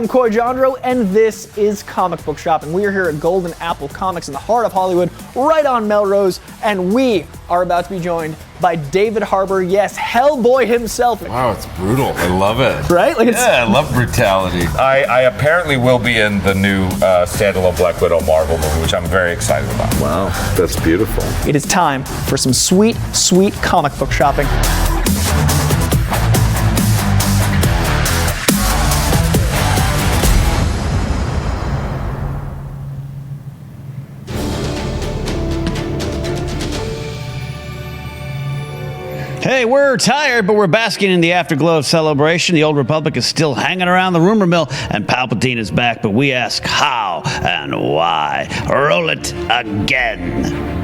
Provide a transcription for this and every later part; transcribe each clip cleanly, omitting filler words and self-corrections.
am Coy Jandro, and this is Comic Book Shopping. We are here at Golden Apple Comics in the heart of Hollywood, right on Melrose, and we are about to be joined by David Harbour, yes, Hellboy himself. Wow, it's brutal. I love it. Right? I love brutality. I apparently will be in the new standalone Black Widow Marvel movie, which I'm very excited about. Wow, that's beautiful. It is time for some sweet, sweet comic book shopping. Hey, we're tired, but we're basking in the afterglow of celebration. The old Republic is still hanging around the rumor mill, and Palpatine is back, but we ask how and why. Roll it again.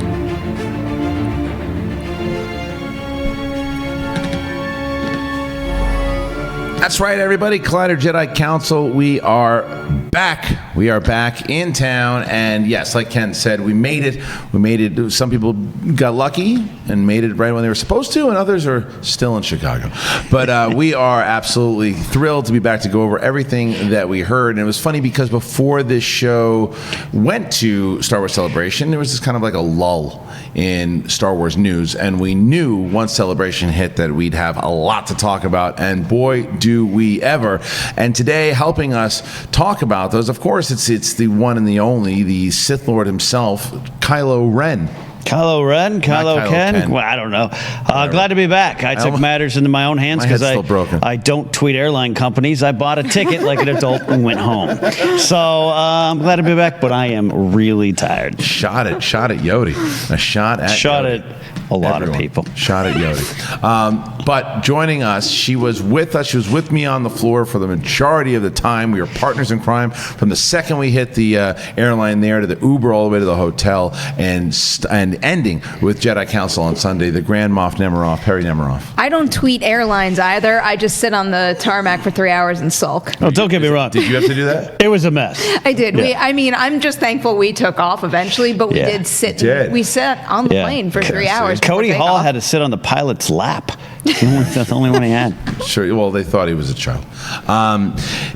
That's right, everybody. Collider Jedi Council, we are back. We are back in town, and yes, like Ken said, we made it. We made it. Some people got lucky and made it right when they were supposed to, and others are still in Chicago. But we are absolutely thrilled to be back to go over everything that we heard. And it was funny because before this show went to Star Wars Celebration, there was this kind of like a lull in Star Wars news, and we knew once Celebration hit that we'd have a lot to talk about, and boy, do we ever. And today, helping us talk about those, of course, it's the one and the only, the Sith Lord himself, Kylo Ren. Kylo Ren? Kylo Ken? Well, I don't know. Glad to be back. I took matters into my own hands because I don't tweet airline companies. I bought a ticket like an adult and went home. So I'm glad to be back, but I am really tired. Shot at Yodi. A shot at Yodi. A lot of people. Shot at Yodi. But joining us, she was with us. She was with me on the floor for the majority of the time. We were partners in crime from the second we hit the airline there to the Uber all the way to the hotel, and ending with Jedi Council on Sunday, the Grand Moff Nemiroff, Perri Nemiroff. I don't tweet airlines either. I just sit on the tarmac for 3 hours and sulk. Oh, don't get me wrong. Did you have to do that? It was a mess. I did. Yeah. I'm just thankful we took off eventually, but we did sit. We sat on the plane for 3 hours. Cody Hall had to sit on the pilot's lap. That's the only one he had. Sure. Well, they thought he was a child.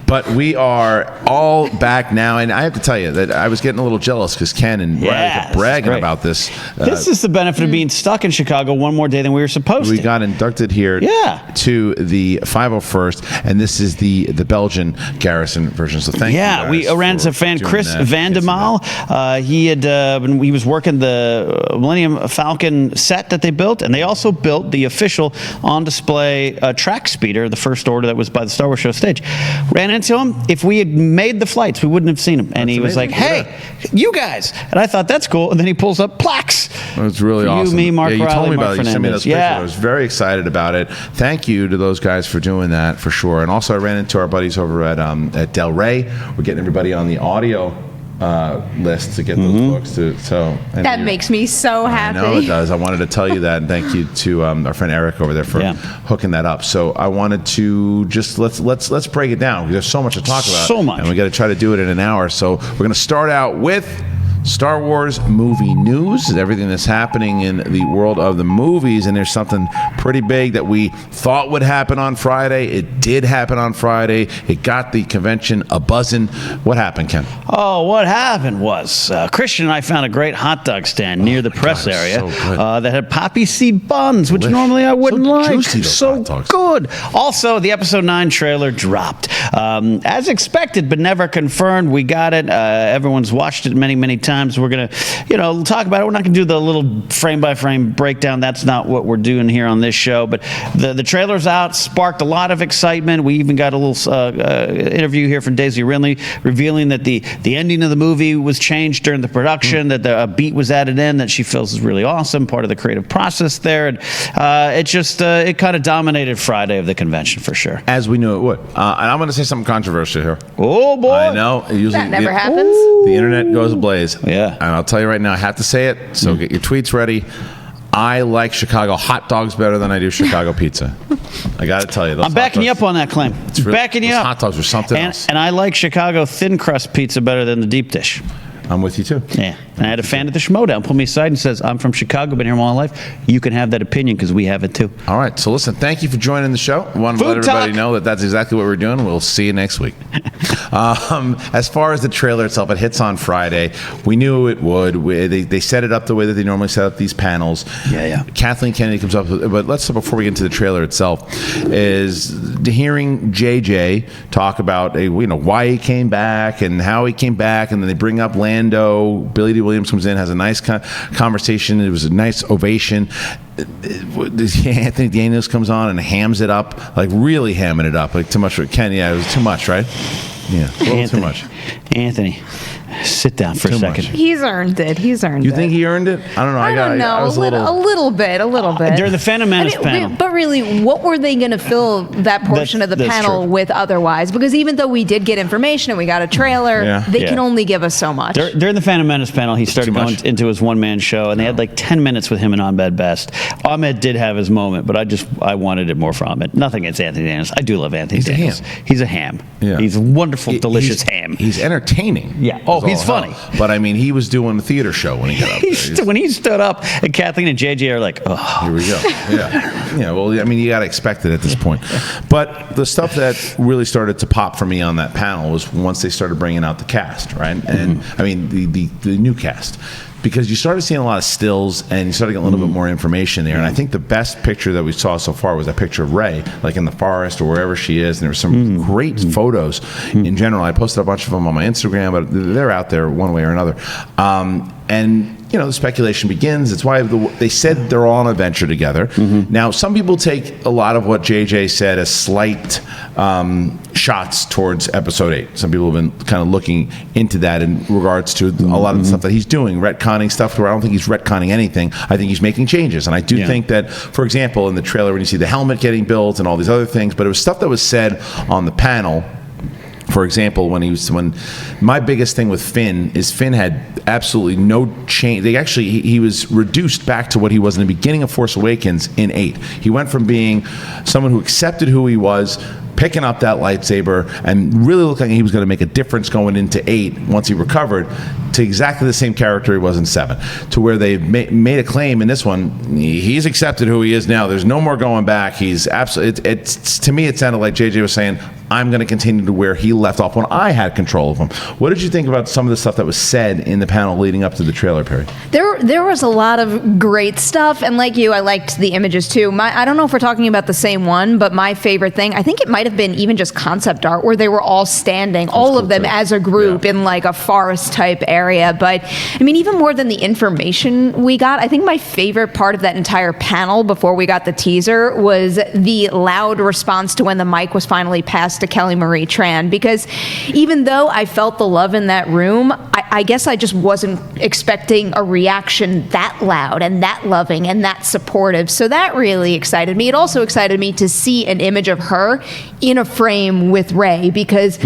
But we are all back now, and I have to tell you that I was getting a little jealous because Ken and Ryan were bragging about this. This is the benefit of being stuck in Chicago one more day than we were supposed to. We got inducted here to the 501st, and this is the Belgian garrison version. So thank you. Yeah, we ran into fan Chris Van de Maal. He was working the Millennium Falcon set that they built, and they also built the official on-display track speeder, the first order that was by the Star Wars show stage. Ran into him. If we had made the flights, we wouldn't have seen him. And he was like, "Hey, you guys!" And I thought that's cool. And then he pulls up plaques. It was really awesome. You, me, Mark you Riley, told me Mark about it. You sent me those Fernandez. pictures. I was very excited about it. Thank you to those guys for doing that for sure. And also, I ran into our buddies over at Del Rey. We're getting everybody on the audio list to get those books too. So that makes me so happy. I know it does. I wanted to tell you that, and thank you to our friend Eric over there for hooking that up. So I wanted to just let's break it down. There's so much to talk about. So much, and we got to try to do it in an hour. So we're going to start out with Star Wars movie news, everything that's happening in the world of the movies, and there's something pretty big that we thought would happen on Friday. It did happen on Friday. It got the convention a-buzzing. What happened, Ken? Oh, what happened was Kristian and I found a great hot dog stand near the press area that had poppy seed buns, which normally I wouldn't like. Juicy, so good. Also, the Episode 9 trailer dropped. As expected, but never confirmed. We got it. Everyone's watched it many, many times. We're going to, talk about it. We're not going to do the little frame-by-frame breakdown. That's not what we're doing here on this show. But the trailer's out, sparked a lot of excitement. We even got a little interview here from Daisy Ridley revealing that the ending of the movie was changed during the production, that the beat was added in that she feels is really awesome, part of the creative process there. And it kind of dominated Friday of the convention for sure. As we knew it would. And I'm going to say something controversial here. Oh, boy. I know. Usually that never happens. The internet goes ablaze. Yeah. And I'll tell you right now, I have to say it, so get your tweets ready. I like Chicago hot dogs better than I do Chicago pizza. I got to tell you. I'm backing you up on that claim. Really, backing you up. Hot dogs are something else. And I like Chicago thin crust pizza better than the deep dish. I'm with you too. Yeah. And I had a fan at the Schmodown pull me aside and says, I'm from Chicago, been here my whole life. You can have that opinion because we have it too. All right. So listen, thank you for joining the show. I want to let everybody know that that's exactly what we're doing. We'll see you next week. As far as the trailer itself, it hits on Friday. We knew it would. They set it up the way that they normally set up these panels. Yeah. Kathleen Kennedy comes up with, but let's, before we get into the trailer itself, is hearing JJ talk about why he came back and how he came back, and then they bring up Lando. Billy D. Williams comes in, has a nice conversation. It was a nice ovation. Anthony Daniels comes on and hams it up, like really hamming it up, like too much for Ken. Yeah, it was too much, right? Yeah, a little too much. Anthony, sit down for a second. He's earned it. You think he earned it? I don't know. I don't know. I was a little bit. During the Phantom Menace panel. But really, what were they going to fill that portion of the panel with otherwise? Because even though we did get information and we got a trailer, they can only give us so much. During the Phantom Menace panel, he started going into his one-man show, and they had like 10 minutes with him and Ahmed Best. Ahmed did have his moment, but I wanted it more for Ahmed. Nothing against Anthony Daniels. I do love Anthony Daniels. He's a ham. Yeah. He's a wonderful, delicious ham. He's entertaining. Yeah. Oh, he's funny. But I mean, he was doing a theater show when he got up there. When he stood up, and Kathleen and JJ are like, oh. Here we go. Yeah. Well, I mean, you got to expect it at this point. But the stuff that really started to pop for me on that panel was once they started bringing out the cast, right? And I mean, the new cast. Because you started seeing a lot of stills and you started getting a little bit more information there. And I think the best picture that we saw so far was that picture of Rey, like in the forest or wherever she is. And there were some great photos in general. I posted a bunch of them on my Instagram, but they're out there one way or another. And the speculation begins. It's why they said they're all on an adventure together. Now, some people take a lot of what JJ said as slight shots towards Episode 8. Some people have been kind of looking into that in regards to a lot of the stuff that he's doing, retconning stuff where I don't think he's retconning anything. I think he's making changes. And I do think that, for example, in the trailer when you see the helmet getting built and all these other things, but it was stuff that was said on the panel. For example, when my biggest thing with Finn is Finn had absolutely no change. He was reduced back to what he was in the beginning of Force Awakens in 8. He went from being someone who accepted who he was, picking up that lightsaber, and really looked like he was going to make a difference going into 8 once he recovered, to exactly the same character he was in 7. To where they made a claim in this one, he's accepted who he is now. There's no more going back. He's absolutely. To me, it sounded like JJ was saying, I'm going to continue to where he left off when I had control of him. What did you think about some of the stuff that was said in the panel leading up to the trailer, Perri? There was a lot of great stuff, and like you, I liked the images too. I don't know if we're talking about the same one, but my favorite thing, I think it might have been even just concept art where they were all standing, all of them as a group in like a forest type area. But I mean, even more than the information we got, I think my favorite part of that entire panel before we got the teaser was the loud response to when the mic was finally passed to Kelly Marie Tran, because even though I felt the love in that room, I guess I just wasn't expecting a reaction that loud and that loving and that supportive. So that really excited me. It also excited me to see an image of her in a frame with Rey, because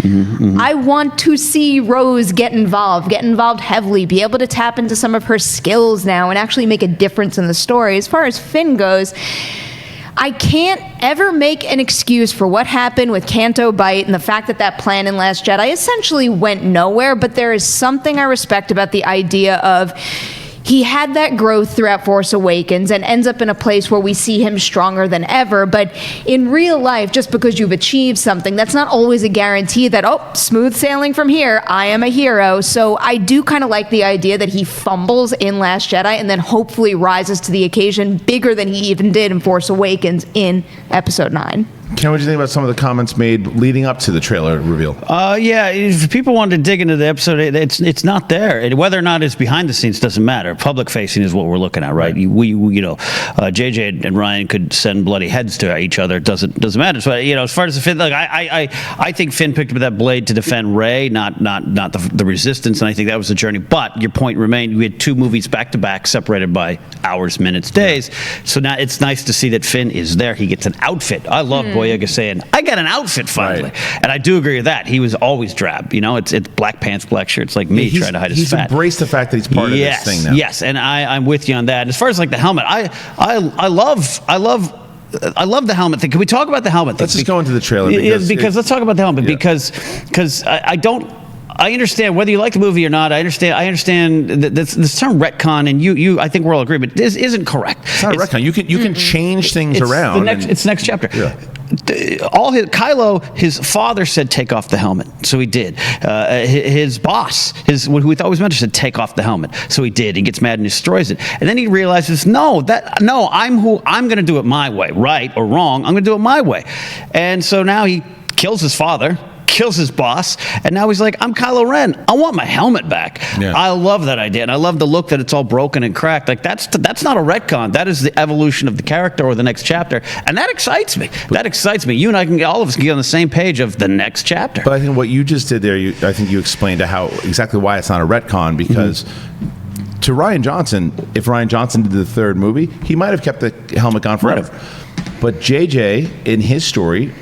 I want to see Rose get involved heavily, be able to tap into some of her skills now and actually make a difference in the story. As far as Finn goes, I can't ever make an excuse for what happened with Canto Bight and the fact that plan in Last Jedi essentially went nowhere, but there is something I respect about the idea of he had that growth throughout Force Awakens and ends up in a place where we see him stronger than ever. But in real life, just because you've achieved something, that's not always a guarantee that, smooth sailing from here, I am a hero. So I do kind of like the idea that he fumbles in Last Jedi and then hopefully rises to the occasion bigger than he even did in Force Awakens in Episode 9. Ken, what do you think about some of the comments made leading up to the trailer reveal? If people wanted to dig into the episode, it's not there. Whether or not it's behind the scenes doesn't matter. Public facing is what we're looking at, right? We JJ and Ryan could send bloody heads to each other. It doesn't matter. So as far as the Finn, I think Finn picked up that blade to defend Rey, not the Resistance, and I think that was the journey. But your point remained. We had 2 movies back to back, separated by hours, minutes, days. So now it's nice to see that Finn is there. He gets an outfit. I love Boyega saying, I got an outfit finally. Right. And I do agree with that. He was always drab. It's black pants, black shirts, like me trying to hide his fat. He's embraced the fact that he's part of this thing now. Yes, and I'm with you on that. As far as like the helmet, I love the helmet thing. Can we talk about the helmet thing? Let's just go into the trailer. Because let's talk about the helmet, because I don't I understand whether you like the movie or not. I understand this term retcon, and you I think we're all agreed, but this isn't correct. It's not a retcon. You can change things It's around. It's the next chapter. Yeah. Kylo, his father said take off the helmet, so he did. His boss, who he thought was mentor, said take off the helmet, so he did. He gets mad and destroys it, and then he realizes I'm going to do it my way, right or wrong. I'm going to do it my way, and so now he kills his father, kills his boss, and now he's like, I'm Kylo Ren. I want my helmet back. Yeah. I love that idea, and I love the look that it's all broken and cracked. Like that's not a retcon. That is the evolution of the character or the next chapter, and that excites me. You and I all of us can get on the same page of the next chapter. But I think what you just did there, I think you explained exactly why it's not a retcon, because to Rian Johnson, if Rian Johnson did the third movie, he might have kept the helmet on forever. Right. But JJ, in his story,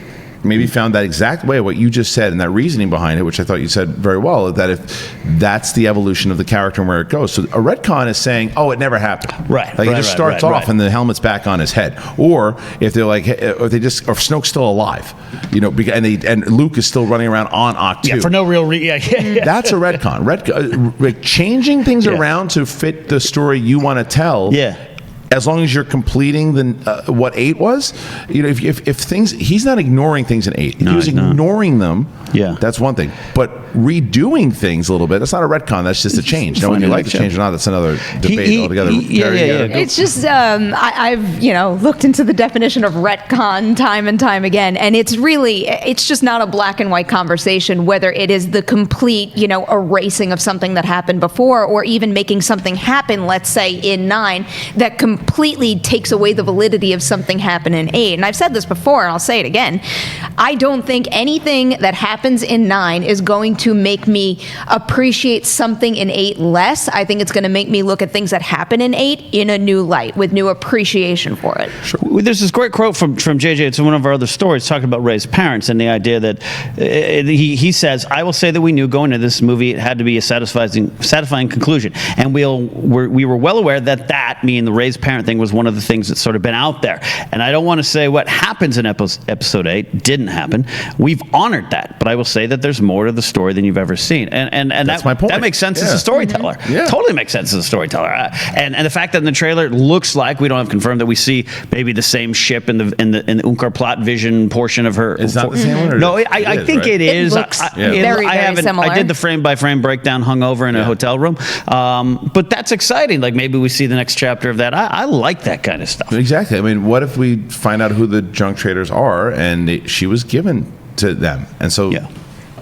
maybe found that exact way, what you just said, and that reasoning behind it, which I thought you said very well, that if that's the evolution of the character and where it goes. So a retcon is saying, oh, it never happened. Right. Like it just starts off and the helmet's back on his head. Or if they're like, or Snoke's still alive, and Luke is still running around on Octu. Yeah, for no real reason. Yeah. That's a retcon. Changing things around to fit the story you want to tell. Yeah. As long as you're completing what 8 was, if things, he's not ignoring things in 8. If he was ignoring them, that's one thing. But redoing things a little bit, that's not a retcon. That's just a change. Now, when you like the change or not, that's another debate altogether. It's just I've looked into the definition of retcon time and time again, and it's just not a black and white conversation whether it is the complete erasing of something that happened before, or even making something happen, let's say in 9, that completely takes away the validity of something happened in 8. And I've said this before, and I'll say it again. I don't think anything that happens in 9 is going to make me appreciate something in 8 less. I think it's going to make me look at things that happen in 8 in a new light, with new appreciation for it. Sure. There's this great quote from JJ. It's in one of our other stories talking about Rey's parents and the idea that he says, I will say that we knew going into this movie it had to be a satisfying conclusion. And we were well aware that meaning the Rey's parent thing, was one of the things that's sort of been out there. And I don't want to say what happens in episode 8 didn't happen. We've honored that, but I will say that there's more to the story than you've ever seen. And that's my point. That makes sense as a storyteller. Yeah. Totally makes sense as a storyteller. And the fact that in the trailer it looks like, we don't have confirmed, that we see maybe the same ship in the Unkar plot vision portion of her. Is that the same one? No, I think it is. It looks very similar. I did the frame by frame breakdown hungover in a hotel room. But that's exciting. Like maybe we see the next chapter of that. I like that kind of stuff. Exactly. I mean, what if we find out who the junk traders are, and she was given to them, and so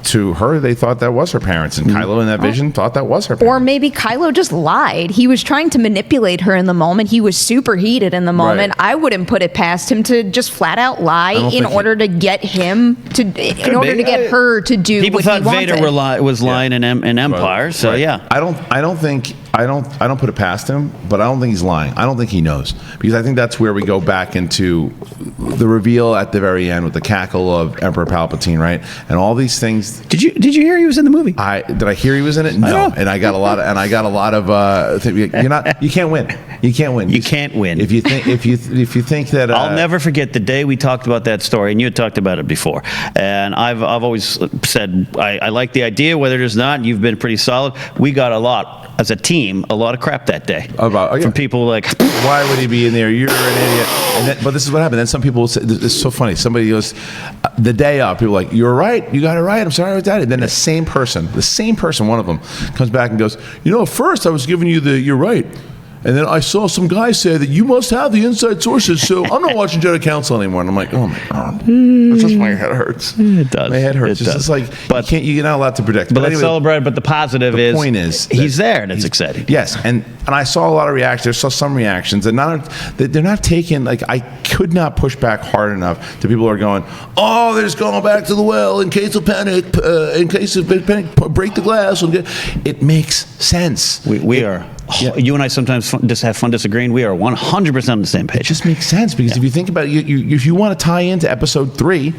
to her, they thought that was her parents, and Kylo in that vision thought that was her parents. Or maybe Kylo just lied. He was trying to manipulate her in the moment. He was superheated in the moment. Right. I wouldn't put it past him to just flat out lie in order to get him to, in order to get her to do People what he wanted. People thought Vader was lying in Empire, right. So yeah. I don't put it past him, but I don't think he's lying. I don't think he knows, because I think that's where we go back into the reveal at the very end with the cackle of Emperor Palpatine, right? And all these things. Did you hear he was in the movie? Did I hear he was in it? No. And I got a lot of. You can't win. You can't win. You can't win. If you think that. I'll never forget the day we talked about that story, and you had talked about it before. And I've always said I like the idea, whether it is not. You've been pretty solid. We got a lot. As a team, a lot of crap that day from people like, why would he be in there? You're an idiot. But this is what happened. Then some people will say, this is so funny. Somebody goes, the day up, people are like, you're right. You got it right. I'm sorry about that. And then the same person, one of them, comes back and goes, at first I was giving you you're right. And then I saw some guy say that you must have the inside sources, so I'm not watching Jedi Council anymore. And I'm like, oh my God. It's just my head hurts. It does. My head hurts. It's just like, you're not allowed to predict. But let's celebrate. But the positive the point is he's there, and it's exciting. Yes. And I saw a lot of reactions. I saw some reactions. And they're not taking, I could not push back hard enough to people who are going, oh, they're just going back to the well in case of panic, break the glass. It makes sense. We are. Yeah. You and I sometimes just have fun disagreeing. We are 100% on the same page. It just makes sense, because if you think about it, if you want to tie into episode 3,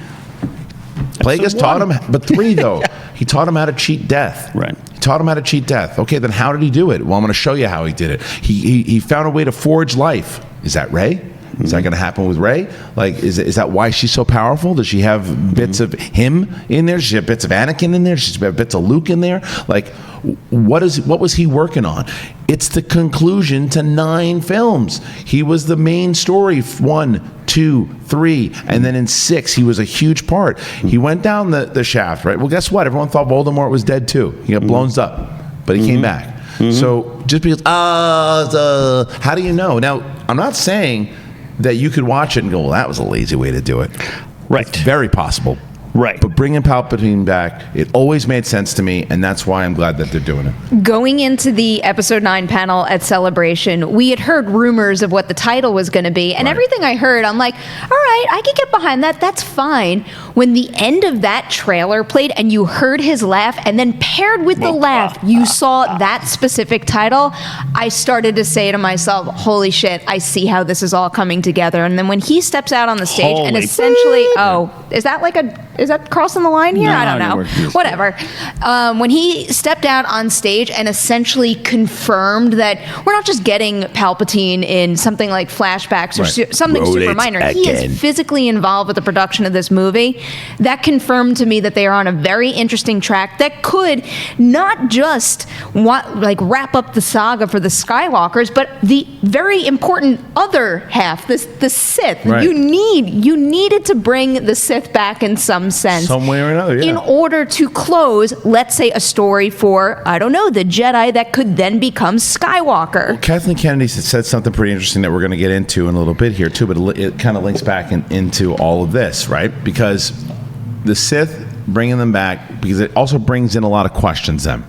Plagueis taught him, but 3 though, he taught him how to cheat death. Right. He taught him how to cheat death. Okay, then how did he do it? Well, I'm going to show you how he did it. He found a way to forge life. Is that Rey? Is that going to happen with Rey? Like, is that why she's so powerful? Does she have bits of him in there? Does she have bits of Anakin in there? Does she have bits of Luke in there? Like, what was he working on? It's the conclusion to 9 films. He was the main story, 1, 2, 3, and then in 6, he was a huge part. He went down the shaft, right? Well, guess what? Everyone thought Voldemort was dead too. He got blown up, but he came back. So just because, how do you know? Now, I'm not saying that you could watch it and go, well, that was a lazy way to do it. Right. It's very possible. Right. But bringing Palpatine back, it always made sense to me, and that's why I'm glad that they're doing it. Going into the episode 9 panel at Celebration, we had heard rumors of what the title was going to be, and everything I heard, I'm like, all right, I can get behind that. That's fine. When the end of that trailer played and you heard his laugh, and then paired with the laugh, you saw that specific title, I started to say to myself, holy shit, I see how this is all coming together. And then when he steps out on the stage and essentially, is that crossing the line here? No, I don't know. Whatever. When he stepped out on stage and essentially confirmed that we're not just getting Palpatine in something like flashbacks or something super minor. He is physically involved with the production of this movie. That confirmed to me that they are on a very interesting track that could not just wrap up the saga for the Skywalkers, but the very important other half, the Sith. Right. You needed to bring the Sith back in some sense. Some way or another, yeah. In order to close, let's say, a story for, I don't know, the Jedi that could then become Skywalker. Well, Kathleen Kennedy said something pretty interesting that we're going to get into in a little bit here, too, but it kind of links back into all of this, right? Because the Sith, bringing them back, because it also brings in a lot of questions then.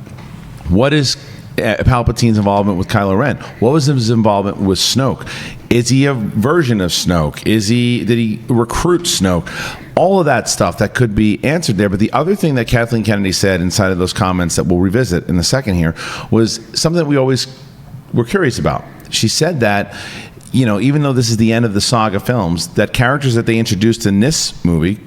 What is Palpatine's involvement with Kylo Ren? What was his involvement with Snoke? Is he a version of Snoke? Did he recruit Snoke? All of that stuff that could be answered there. But the other thing that Kathleen Kennedy said inside of those comments that we'll revisit in a second here was something that we always were curious about. She said that, even though this is the end of the saga films, that characters that they introduced in this movie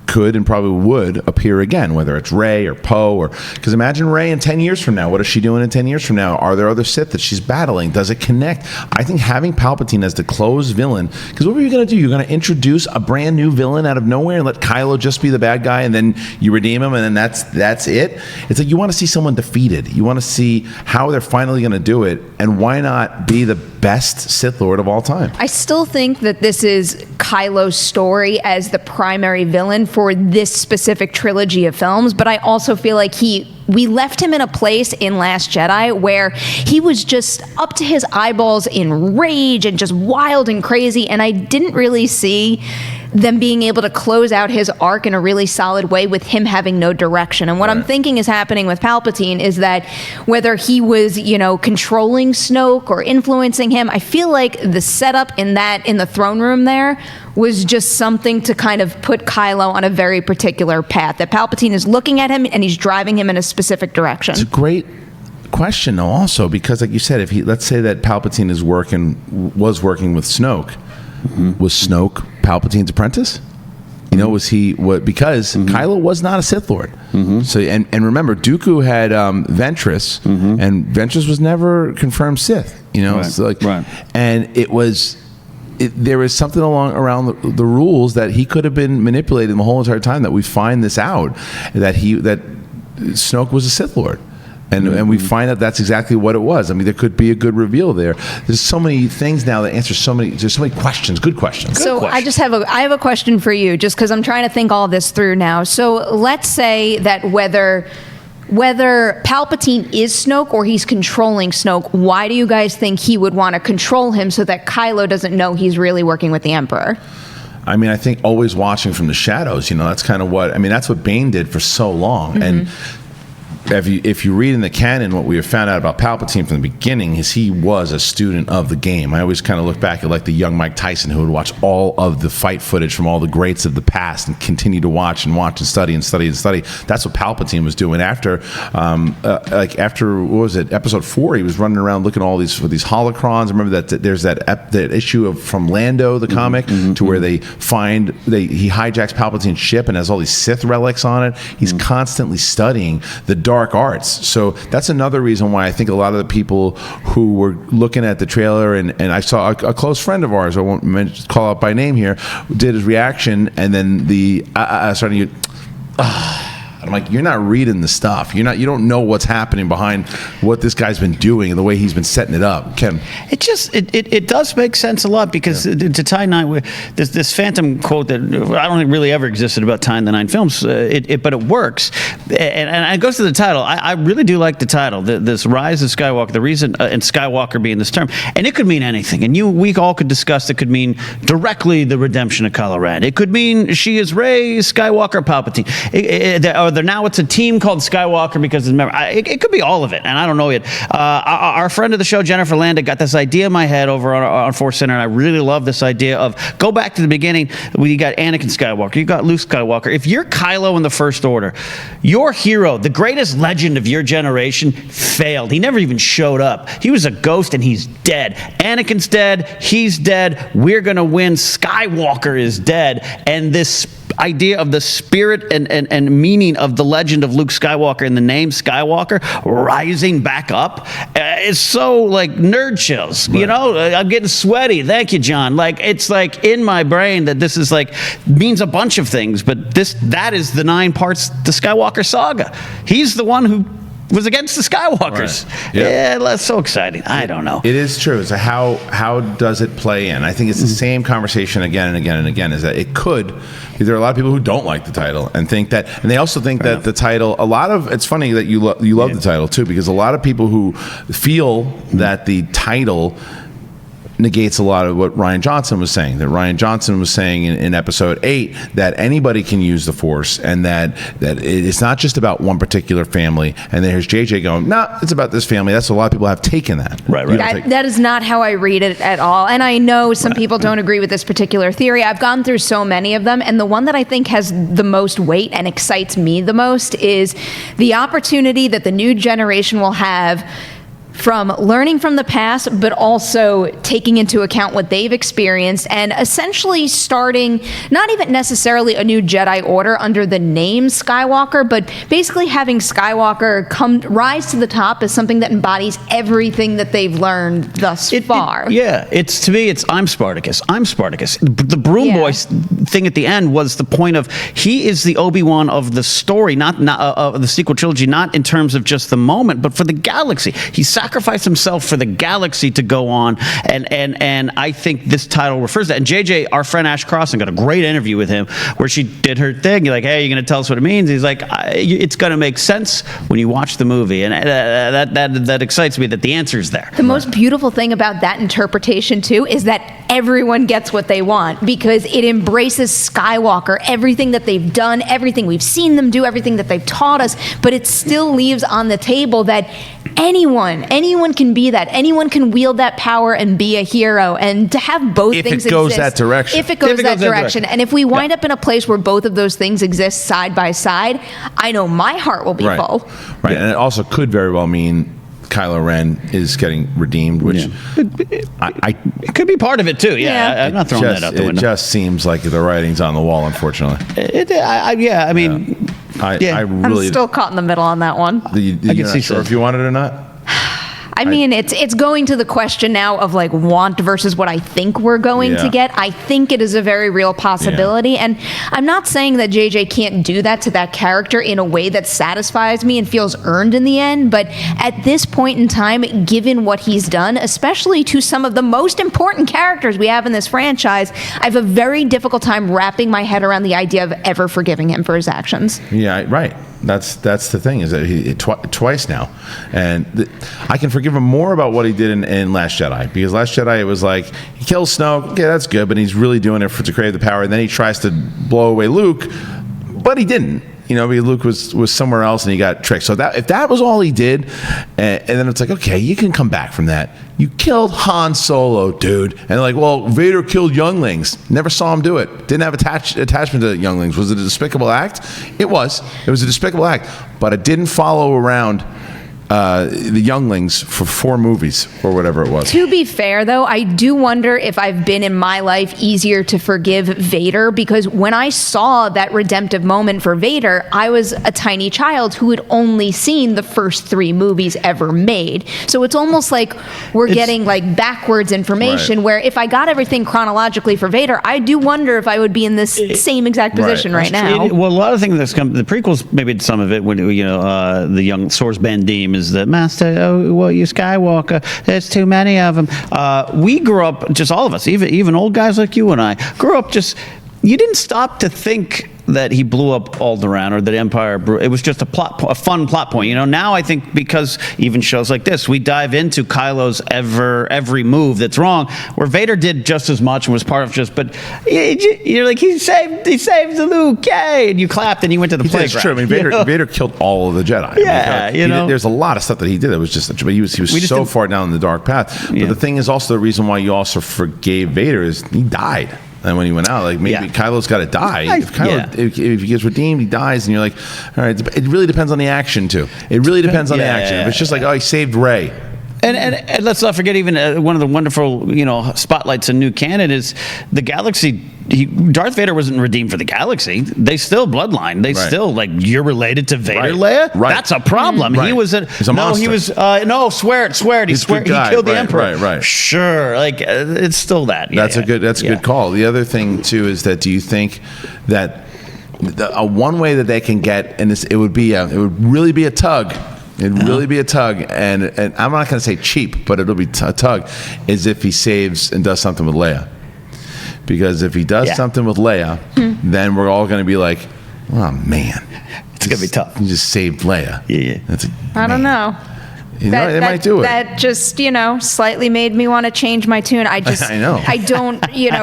could and probably would appear again, whether it's Rey or Poe, or because imagine Rey in 10 years from now. What is she doing in 10 years from now? Are there other Sith that she's battling? Does it connect? I think having Palpatine as the closed villain, because what were you going to do? You're going to introduce a brand new villain out of nowhere and let Kylo just be the bad guy, and then you redeem him, and then that's it? It's like you want to see someone defeated. You want to see how they're finally going to do it, and why not be the best Sith Lord of all time? I still think that this is Kylo's story as the primary villain for this specific trilogy of films, but I also feel like we left him in a place in Last Jedi where he was just up to his eyeballs in rage and just wild and crazy, and I didn't really see them being able to close out his arc in a really solid way with him having no direction. And what I'm thinking is happening with Palpatine is that whether he was, controlling Snoke or influencing him, I feel like the setup in the throne room there was just something to kind of put Kylo on a very particular path. That Palpatine is looking at him and he's driving him in a specific direction. It's a great question, though, also, because like you said, let's say that Palpatine was working with Snoke. Was Snoke Palpatine's apprentice? Was he what? Because Kylo was not a Sith Lord. So and remember, Dooku had Ventress, and Ventress was never confirmed Sith. And there was something around the rules that he could have been manipulating the whole entire time. That we find this out that Snoke was a Sith Lord. And we find out that's exactly what it was. I mean, there could be a good reveal there. There's so many things now that answer there's so many questions, good questions. I have a question for you, just because I'm trying to think all this through now. So let's say that whether Palpatine is Snoke or he's controlling Snoke, why do you guys think he would want to control him so that Kylo doesn't know he's really working with the Emperor? I mean, I think always watching from the shadows, that's kind of that's what Bane did for so long. And if you read in the canon, what we have found out about Palpatine from the beginning is he was a student of the game. I always kind of look back at like the young Mike Tyson who would watch all of the fight footage from all the greats of the past and continue to watch and study and study and study. That's what Palpatine was doing after what was it, episode 4? He was running around looking at all these holocrons. Remember that there's that issue from Lando, the comic, to where he hijacks Palpatine's ship and has all these Sith relics on it. He's constantly studying the dark dark arts. So that's another reason why I think a lot of the people who were looking at the trailer, and I saw a close friend of ours, I won't call out by name here, did his reaction, and then starting to I'm like, you're not reading the stuff. You don't know what's happening behind what this guy's been doing and the way he's been setting it up. Ken, it does make sense a lot, because to tie nine, this phantom quote that I don't think really ever existed about tying the 9 films, but it works, and it goes to the title. I really do like the title, this Rise of Skywalker. The reason, and Skywalker being this term, and it could mean anything. And we all could discuss. It could mean directly the redemption of Kylo Ren. It could mean she is Rey Skywalker, Palpatine. Now it's a team called Skywalker because it could be all of it, and I don't know yet. Our friend of the show, Jennifer Landa, got this idea in my head over on Force Center, and I really love this idea of go back to the beginning. You got Anakin Skywalker, you got Luke Skywalker. If you're Kylo in the First Order, your hero, the greatest legend of your generation, failed. He never even showed up. He was a ghost, and he's dead. Anakin's dead. He's dead. We're gonna win. Skywalker is dead, and this idea of the spirit and meaning of the legend of Luke Skywalker and the name Skywalker rising back up is so like nerd chills. Right. I'm getting sweaty. Thank you, John. Like, it's like in my brain that this is like means a bunch of things, but that is the 9 parts, the Skywalker saga. He's the one who was against the Skywalkers. Right. Yep. Yeah, that's so exciting. I don't know. It is true. So how does it play in? I think it's the same conversation again and again and again, is that it could, because there are a lot of people who don't like the title and think that, and they also think that the title, it's funny that you love the title too, because a lot of people who feel that the title negates a lot of what Rian Johnson was saying. That Rian Johnson was saying in episode 8 that anybody can use the Force, and that it's not just about one particular family. And there's JJ going, nah, it's about this family. That's a lot of people have taken that. Right. That is not how I read it at all. And I know some people don't agree with this particular theory. I've gone through so many of them, and the one that I think has the most weight and excites me the most is the opportunity that the new generation will have from learning from the past, but also taking into account what they've experienced, and essentially starting not even necessarily a new Jedi Order under the name Skywalker, but basically having Skywalker rise to the top as something that embodies everything that they've learned thus far. To me, it's I'm Spartacus. The Broom Boy thing at the end was the point of he is the Obi-Wan of the story, not of the sequel trilogy, not in terms of just the moment, but for the galaxy. He sacrificed himself for the galaxy to go on, and I think this title refers to that. And JJ, our friend Ash Crossan, got a great interview with him where she did her thing. You're like, hey, you're going to tell us what it means? He's like, it's going to make sense when you watch the movie, and that excites me that the answer is there. The most beautiful thing about that interpretation too is that everyone gets what they want, because it embraces Skywalker, everything that they've done, everything we've seen them do, everything that they've taught us, but it still leaves on the table that anyone can be that. Anyone can wield that power and be a hero, and to have both things exist. If it goes that direction. If it goes that direction. And if we wind up in a place where both of those things exist side by side, I know my heart will be full. Right, and it also could very well mean Kylo Ren is getting redeemed, which it could be part of it too. Yeah. I'm not throwing that out the window. It just seems like the writing's on the wall, unfortunately. I I'm still caught in the middle on that one. I can see sure if you want it or not. I mean, it's going to the question now of like want versus what I think we're going to get. I think it is a very real possibility. And I'm not saying that JJ can't do that to that character in a way that satisfies me and feels earned in the end. But at this point in time, given what he's done, especially to some of the most important characters we have in this franchise, I have a very difficult time wrapping my head around the idea of ever forgiving him for his actions. Yeah, right. That's the thing, is that he twice now, and I can forgive him more about what he did in Last Jedi, because Last Jedi it was like he kills Snoke, okay, that's good, but he's really doing it to crave the power, and then he tries to blow away Luke, but he didn't. Because Luke was somewhere else and he got tricked. So if that was all he did, and then it's like, okay, you can come back from that. You killed Han Solo, dude. And they're like, well, Vader killed younglings. Never saw him do it. Didn't have attachment to younglings. Was it a despicable act? It was. It was a despicable act. But it didn't follow around the younglings for 4 movies or whatever it was. To be fair, though, I do wonder if I've been in my life easier to forgive Vader, because when I saw that redemptive moment for Vader, I was a tiny child who had only seen the first 3 movies ever made. So it's almost like we're getting like backwards information, where if I got everything chronologically for Vader, I do wonder if I would be in this same exact position right now. Well, a lot of things that's come. The prequels maybe did some of it when the young Source Bandim is the master. Oh, well, you Skywalker. There's too many of them. We grew up, just all of us, even old guys like you and I, grew up just. You didn't stop to think that he blew up Alderaan or that Empire. It was just a fun plot point. Now I think because even shows like this, we dive into Kylo's every move that's wrong, where Vader did just as much and was part of just. But you're like, he saved the Luke, yay, and you clapped and you went to the playground. That's true. I mean, Vader killed all of the Jedi. Yeah, there's a lot of stuff that he did that was just. But he was so far down the dark path. But the thing is also the reason why you also forgave Vader is he died. And when he went out, like maybe Kylo's got to die. If he gets redeemed, he dies, and you're like, all right. It really depends on the action too. It really depends on the action. If it's just like, oh, he saved Rey. And let's not forget, even one of the wonderful spotlights in new canon is the galaxy. Darth Vader wasn't redeemed for the galaxy. They still bloodline. They still you're related to Vader, Leia. Right. That's a problem. He was He's a monster. He was swear it. He killed the Emperor. Right. Sure, it's still that. That's a good call. The other thing too is that do you think that one way that they can get, and it would really be a tug. It'd really be a tug, and I'm not going to say cheap, but it'll be a tug, is if he saves and does something with Leia. Because if he does something with Leia, then we're all going to be like, oh, man. It's going to be tough. He just saved Leia. Yeah. I don't know. They might do it. That just, slightly made me want to change my tune. I know. I don't,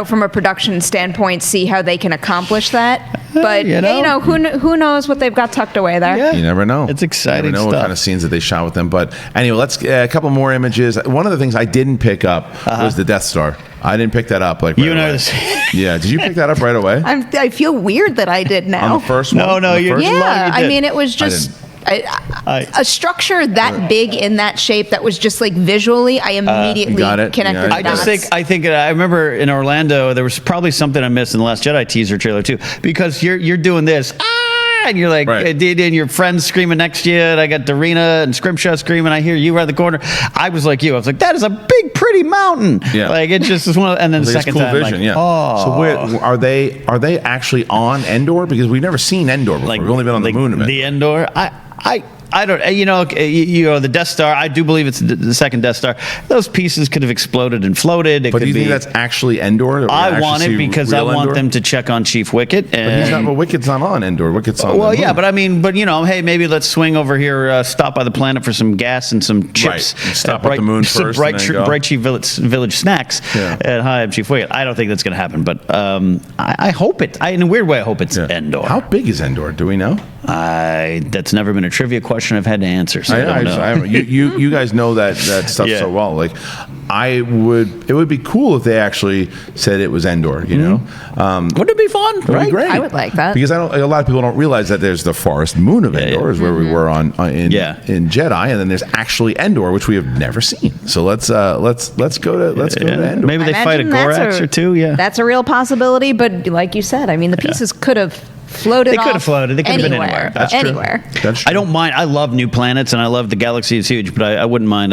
from a production standpoint, see how they can accomplish that. But, who knows what they've got tucked away there. Yeah. You never know. It's exciting You never know stuff. what kind of scenes that they shot with them. But anyway, let's a couple more images. One of the things I didn't pick up was the Death Star. I didn't pick that up. You and I are the same. Yeah. Did you pick that up right away? I feel weird that I did now. On the first one? No, you're I mean, it was just... a structure that big in that shape that was just like visually, I immediately connected the dots. I think I remember in Orlando there was probably something I missed in the Last Jedi teaser trailer too, because you're doing this. And you're like, and your friends screaming next to you, and I got Darina and Scrimshaw screaming. I hear you around the corner. I was like you. I was like, that is a big, pretty mountain. Yeah. Like it just is one. And then the second cool time, vision, So are they actually on Endor? Because we've never seen Endor before. We've only been on the moon of it. The Endor. I don't, the Death Star, I do believe it's the second Death Star. Those pieces could have exploded and floated. But do you think that's actually Endor? I want it because I want them to check on Chief Wicket. But Wicket's not on Endor. Wicket's on the moon. Yeah, but I mean, hey, maybe let's swing over here, stop by the planet for some gas and some chips. Right. Stop at the moon first. Some Bright Chief Village snacks. Yeah. And hi, I'm Chief Wicket. I don't think that's going to happen, but I hope it. In a weird way, I hope it's Endor. How big is Endor? Do we know? That's never been a trivia question I've had to answer. So I don't know. You guys know that stuff so well. Like, it would be cool if they actually said it was Endor. Wouldn't it be fun? It'd be great. I would like that because a lot of people don't realize that there's the forest moon of Endor is where we were in Jedi, and then there's actually Endor, which we have never seen. So let's go to Endor. Maybe they fight a Gorax or two. Yeah, that's a real possibility. But like you said, I mean, the pieces could have floated. They could have floated. They could have been anywhere. That's anywhere. True. That's true. I don't mind. I love new planets, and I love the galaxy is huge. But I wouldn't mind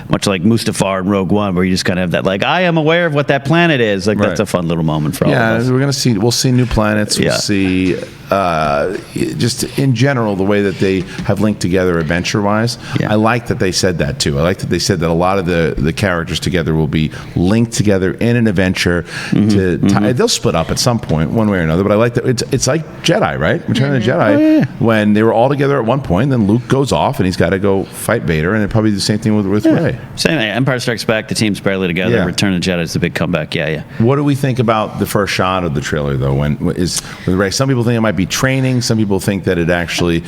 much like Mustafar and Rogue One, where you just kind of have that. Like, I am aware of what that planet is. Like that's a fun little moment for all of us. Yeah, we'll see new planets. We'll see. Just in general, the way that they have linked together adventure-wise, I like that they said that too. I like that they said that a lot of the characters together will be linked together in an adventure. They'll split up at some point, one way or another. But I like that it's like Jedi, right? Return of the Jedi, when they were all together at one point, then Luke goes off and he's got to go fight Vader, and it'd probably do the same thing with Rey. Same. Empire Strikes Back, the team's barely together. Yeah. Return of the Jedi is the big comeback. Yeah. What do we think about the first shot of the trailer, though? With Rey, some people think it might be training. Some people think that it actually.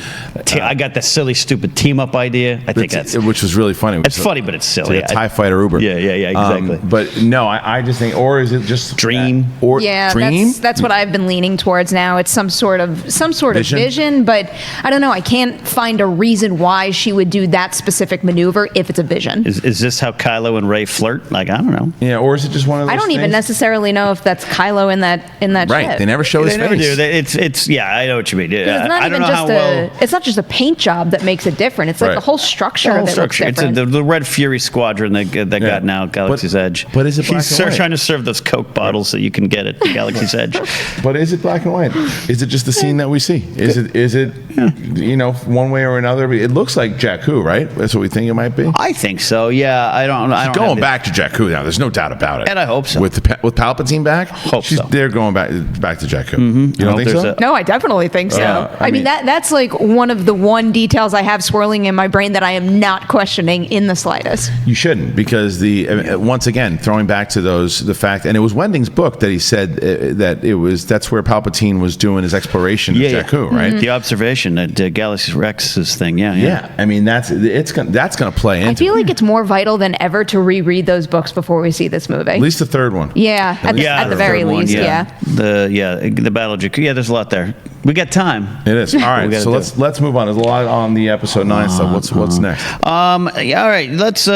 I got that silly, stupid team up idea. I think which was really funny. It's funny, but it's silly. It's like a TIE Fighter Uber. Yeah, exactly. But no, I just think, or is it just Dream? Dream? That's what I've been leaning towards now. It's some sort sort of vision, but I don't know. I can't find a reason why she would do that specific maneuver if it's a vision. Is this how Kylo and Rey flirt? Like, I don't know. Yeah, or is it just one of those I don't even things? necessarily know if that's Kylo in that Right, ship. they never show his They never face. do. It's yeah, I know what you mean. It's not I even don't know how well. it's not just a paint job that makes it different. It's like Right. the whole structure The whole of it looks structure. It's different. the Red Fury squadron that got now Galaxy's Edge. but is it black He's and white? trying to serve those Coke bottles that you can get at Galaxy's Edge. But is it black and white? Is it just the scene that we see? Is it one way or another? It looks like Jakku, right? That's what we think it might be. I think so. Yeah, I don't She's have going the- back to Jakku now. There's no doubt about it. And I hope so. With Palpatine back, Hope so. they're going back to Jakku. You I don't hope think there's so? No, I definitely think so. I mean that's like one of the details I have swirling in my brain that I am not questioning in the slightest. You shouldn't, because once again, throwing back to the fact, and it was Wending's book that he said that's where Palpatine was doing his exploration of Jakku, right? The observation at Galaxy Rex's thing. Yeah. I mean that's going to play into I feel like it's more vital than ever to reread those books before we see this movie. at least the third one. Yeah, at the very third one, least, yeah. The Battle of Jakku. Yeah, there's a lot there. We got time. It is. All right, gotta so do let's move on. There's a lot on the episode 9 stuff. What's next? Yeah, all right. Let's.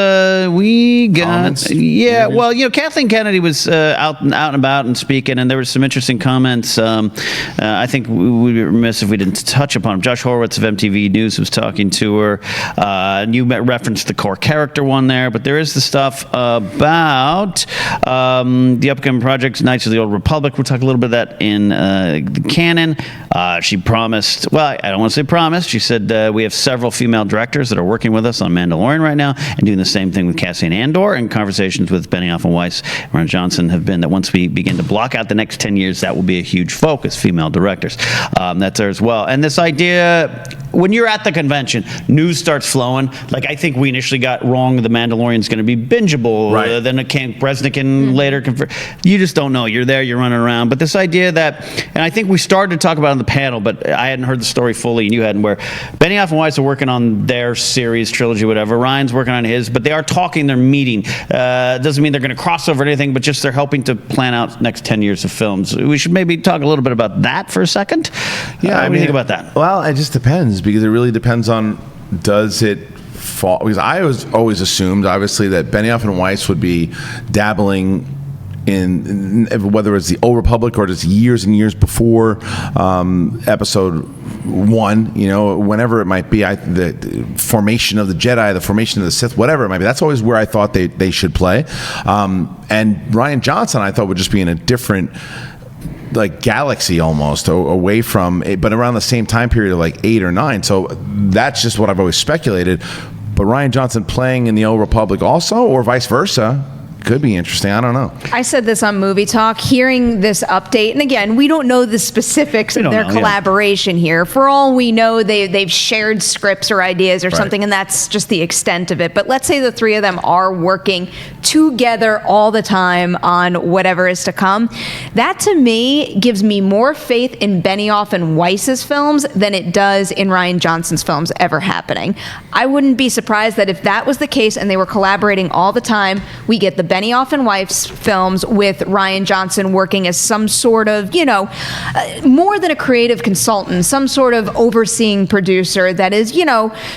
We got. Comments? Yeah. Maybe? Well, Kathleen Kennedy was out and about and speaking, and there were some interesting comments. I think we'd be remiss if we didn't touch upon them. Josh Horowitz of MTV News was talking to her. You referenced the core character one there, but there is the stuff about the upcoming project, Knights of the Old Republic. We'll talk a little bit of that in the canon. She promised. Well, I don't want to say promised. She said we have several female directors that are working with us on Mandalorian right now and doing the same thing with Cassian Andor, and conversations with Benioff and Weiss, Rian Johnson have been that once we begin to block out the next 10 years, that will be a huge focus, female directors. That's there as well. And this idea, when you're at the convention, news starts flowing. Like, I think we initially got wrong the Mandalorian's going to be bingeable. Right. Then it can't, Resnick can later confirm. You just don't know. You're there, you're running around. But this idea that, and I think we started to talk about it on the panel, but I hadn't heard the story fully and you hadn't, where Benioff and Weiss are working on their series, trilogy, whatever. Ryan's working on his, but they are talking, they're meeting. Doesn't mean they're going to cross over anything, but just they're helping to plan out next 10 years of films. We should maybe talk a little bit about that for a second. Yeah, what do you think about that? Well, it just depends, because it really depends on, does it fall? Because I always assumed, obviously, that Benioff and Weiss would be dabbling in whether it's the Old Republic or just years and years before episode 1, whenever it might be, the formation of the Jedi, the formation of the Sith, whatever it might be. That's always where I thought they should play. And Rian Johnson, I thought, would just be in a different, like, galaxy almost, away from it, but around the same time period of like 8 or 9. So that's just what I've always speculated. But Rian Johnson playing in the Old Republic also, or vice versa, could be interesting. I don't know. I said this on Movie Talk, hearing this update, and again, we don't know the specifics of their collaboration here. For all we know, they've shared scripts or ideas or something, and that's just the extent of it. But let's say the three of them are working together all the time on whatever is to come. That, to me, gives me more faith in Benioff and Weiss's films than it does in Rian Johnson's films ever happening. I wouldn't be surprised that if that was the case and they were collaborating all the time, we get the Benioff and Weiss films with Rian Johnson working as some sort of, more than a creative consultant, some sort of overseeing producer that is,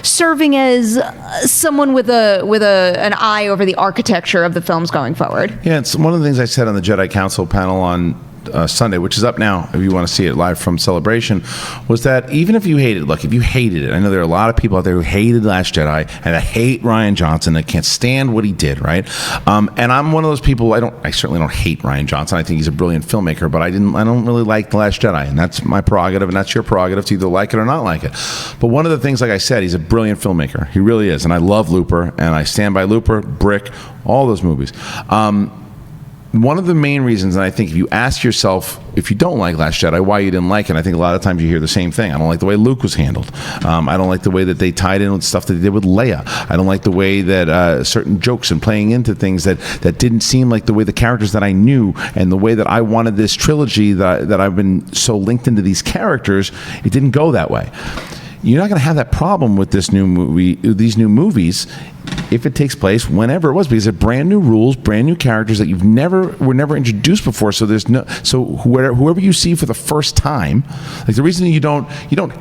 serving as someone with an eye over the architecture of the films going forward. Yeah, it's one of the things I said on the Jedi Council panel on Sunday, which is up now if you want to see it live from Celebration, was that even if you hated it, I know there are a lot of people out there who hated Last Jedi and that hate Rian Johnson, that can't stand what he did, right? And I'm one of those people. I certainly don't hate Rian Johnson. I think he's a brilliant filmmaker, but I don't really like The Last Jedi, and that's my prerogative, and that's your prerogative to either like it or not like it. But one of the things, like I said, he's a brilliant filmmaker. He really is, and I love Looper, and I stand by Looper, Brick, all those movies. One of the main reasons, and I think if you ask yourself, if you don't like Last Jedi, why you didn't like it, I think a lot of times you hear the same thing. I don't like the way Luke was handled. I don't like the way that they tied in with stuff that they did with Leia. I don't like the way that certain jokes and playing into things that didn't seem like the way the characters that I knew and the way that I wanted this trilogy that I've been so linked into these characters, it didn't go that way. You're not going to have that problem with this new movie, these new movies, if it takes place whenever it was, because they're brand new rules, brand new characters that were never introduced before. So whoever you see for the first time, like the reason you don't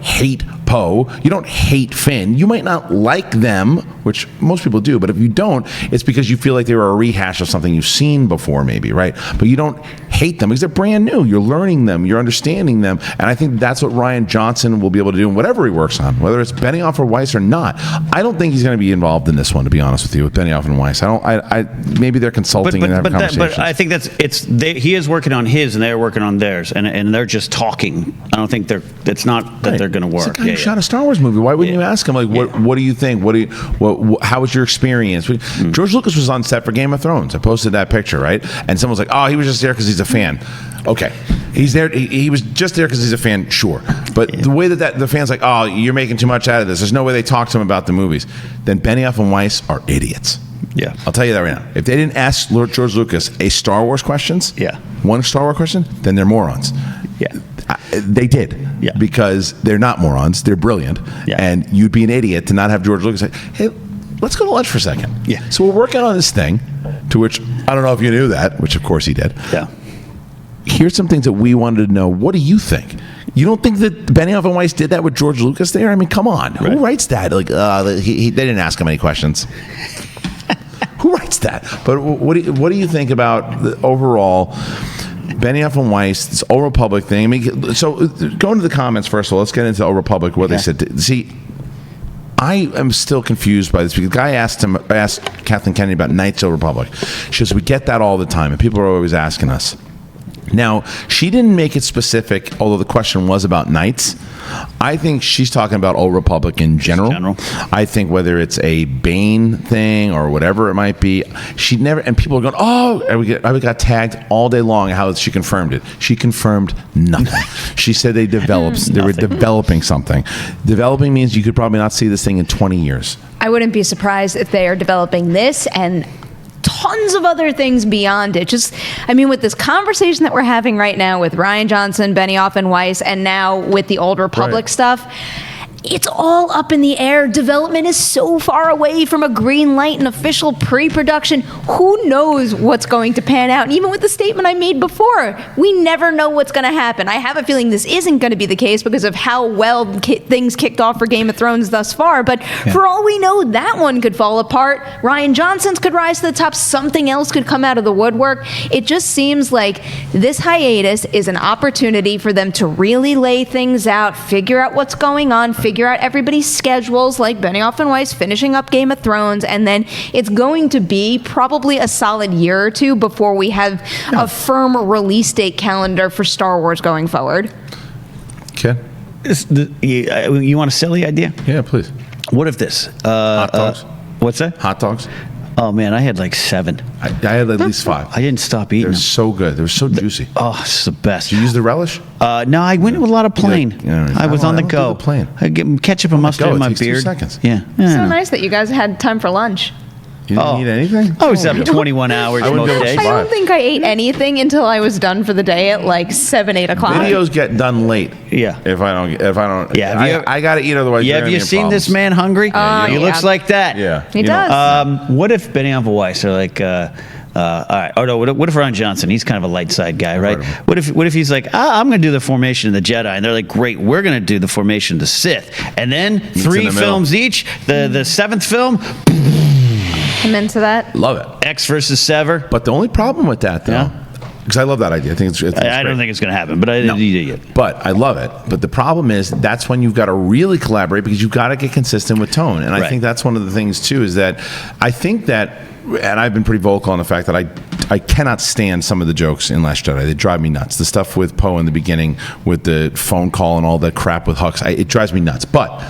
hate Poe, you don't hate Finn, you might not like them, which most people do, but if you don't, it's because you feel like they were a rehash of something you've seen before, maybe, right? But you don't hate them because they're brand new. You're learning them, you're understanding them, and I think that's what Rian Johnson will be able to do in whatever he works on, whether it's Benioff or Weiss or not. I don't think he's going to be involved in this one, to be honest with you, with Benioff and Weiss. Maybe they're consulting and having conversations. But I think he is working on his, and they're working on theirs, and they're just talking. I don't think it's not that they're going to work. It's a guy who shot a Star Wars movie. Why wouldn't you ask him, like, what do you think? How was your experience? George Lucas was on set for Game of Thrones. I posted that picture, right? And someone was like, oh, he was just there because he's a fan. Okay. He's there. He was just there because he's a fan, sure. But the way that the fans like, oh, you're making too much out of this. There's no way they talk to him about the movies. Then Benioff and Weiss are idiots. Yeah. I'll tell you that right now. If they didn't ask Lord George Lucas a Star Wars questions, one Star Wars question, then they're morons. Yeah. They did. Yeah. Because they're not morons. They're brilliant. Yeah. And you'd be an idiot to not have George Lucas say, hey, let's go to lunch for a second. Yeah. So we're working on this thing, to which I don't know if you knew that, which of course he did. Yeah. Here's some things that we wanted to know. What do you think? You don't think that Benioff and Weiss did that with George Lucas there? I mean, come on. Right. Who writes that? Like, they didn't ask him any questions. Who writes that? But what do you think about the overall Benioff and Weiss, this Old Republic thing? I mean, so go into the comments first of all. Let's get into Old Republic, what they said. See, I am still confused by this because the guy asked Kathleen Kennedy about Knights of the Republic. She says, we get that all the time, and people are always asking us. Now, she didn't make it specific, although the question was about Knights. I think she's talking about Old Republic in general. I think whether it's a Bane thing or whatever it might be, she never, and people are going, oh, I got tagged all day long how she confirmed it. She confirmed nothing. She said they were developing something. Developing means you could probably not see this thing in 20 years. I wouldn't be surprised if they are developing this and tons of other things beyond it. With this conversation that we're having right now with Rian Johnson, Benioff and Weiss, and now with the Old Republic stuff, it's all up in the air. Development is so far away from a green light and official pre-production. Who knows what's going to pan out? And even with the statement I made before, we never know what's going to happen. I have a feeling this isn't going to be the case because of how well things kicked off for Game of Thrones thus far. But for all we know, that one could fall apart. Rian Johnson's could rise to the top. Something else could come out of the woodwork. It just seems like this hiatus is an opportunity for them to really lay things out, figure out what's going on, figure out everybody's schedules, like Benioff and Weiss finishing up Game of Thrones, and then it's going to be probably a solid year or two before we have a firm release date calendar for Star Wars going forward. Okay. You want a silly idea? Yeah, please. What if this? Hot dogs. What's that? Hot dogs. Oh man, I had like 7. I had at least 5. I didn't stop eating. They're so good. They were so juicy. Oh, it's the best. Did you use the relish? No, I went with a lot of plain. I was on the go. Plain. I get ketchup and mustard in my beard. 2 seconds. Yeah. So nice that you guys had time for lunch. You didn't eat anything? I was up 21 hours most days. I don't think I ate anything until I was done for the day at like 7, 8 o'clock. Videos get done late. Yeah. If I don't. Yeah. I got to eat otherwise. Yeah. Have you seen this man hungry? He looks like that. Yeah. He does. What if Benioff and Weiss are like, all right. Oh no. What if Rian Johnson? He's kind of a light side guy, right? What if he's like, I'm going to do the formation of the Jedi, and they're like, great, we're going to do the formation of the Sith, and then 3 films each. The 7th film. I'm into that. Love it. X versus Sever. But the only problem with that, though, because I love that idea. I think it's I don't think it's going to happen, but I didn't eat it. But I love it. But the problem is that's when you've got to really collaborate because you've got to get consistent with tone. And I think that's one of the things, too, is that I think that, and I've been pretty vocal on the fact that I cannot stand some of the jokes in Last Jedi. They drive me nuts. The stuff with Poe in the beginning with the phone call and all that crap with Hux, it drives me nuts. But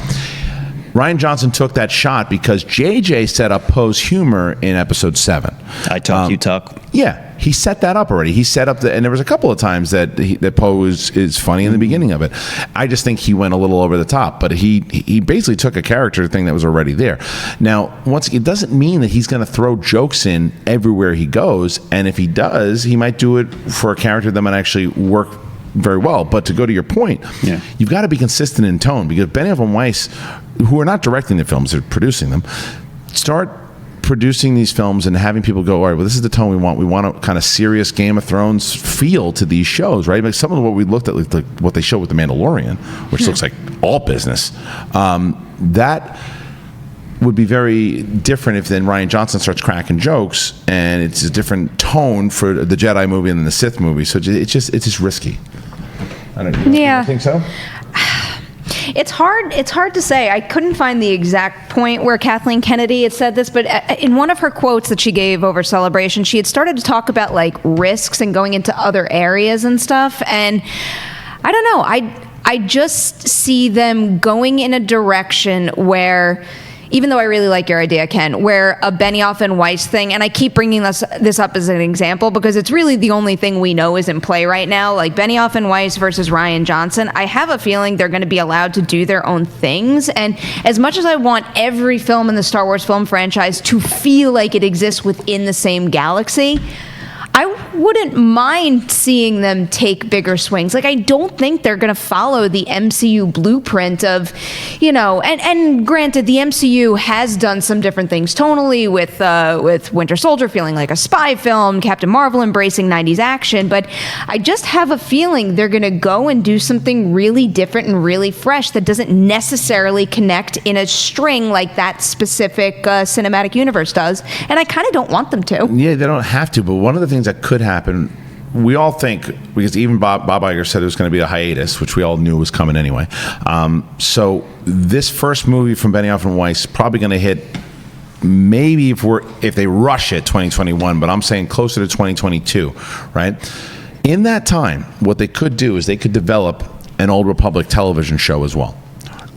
Rian Johnson took that shot because JJ set up Poe's humor in Episode 7. I talk, you talk. Yeah, he set that up already. He set up and there was a couple of times that Poe is funny in the beginning of it. I just think he went a little over the top, but he basically took a character thing that was already there. Now, it doesn't mean that he's going to throw jokes in everywhere he goes, and if he does, he might do it for a character that might actually work very well. But to go to your point, you've got to be consistent in tone because Benioff and Weiss, who are not directing the films, they're producing them, start producing these films and having people go, all right, well, this is the tone we want. We want a kind of serious Game of Thrones feel to these shows, right? Like some of what we looked at, like what they show with The Mandalorian, which looks like all business. That would be very different if then Rian Johnson starts cracking jokes, and it's a different tone for the Jedi movie and then the Sith movie. So it's just risky. I don't know. Yeah. You think so? It's hard to say. I couldn't find the exact point where Kathleen Kennedy had said this, but in one of her quotes that she gave over Celebration, she had started to talk about like risks and going into other areas and stuff. And I don't know. I just see them going in a direction where, even though I really like your idea, Ken, where a Benioff and Weiss thing, and I keep bringing this up as an example because it's really the only thing we know is in play right now, like Benioff and Weiss versus Rian Johnson. I have a feeling they're going to be allowed to do their own things, and as much as I want every film in the Star Wars film franchise to feel like it exists within the same galaxy, I wouldn't mind seeing them take bigger swings. Like, I don't think they're going to follow the MCU blueprint of, and granted, the MCU has done some different things tonally with Winter Soldier feeling like a spy film, Captain Marvel embracing 90s action, but I just have a feeling they're going to go and do something really different and really fresh that doesn't necessarily connect in a string like that specific cinematic universe does, and I kind of don't want them to. Yeah, they don't have to, but one of the things that could happen, we all think, because even Bob Iger said it was going to be a hiatus, which we all knew was coming anyway. So this first movie from Benioff and Weiss probably going to hit, maybe if they rush it, 2021, but I'm saying closer to 2022, right? In that time, what they could do is they could develop an Old Republic television show as well.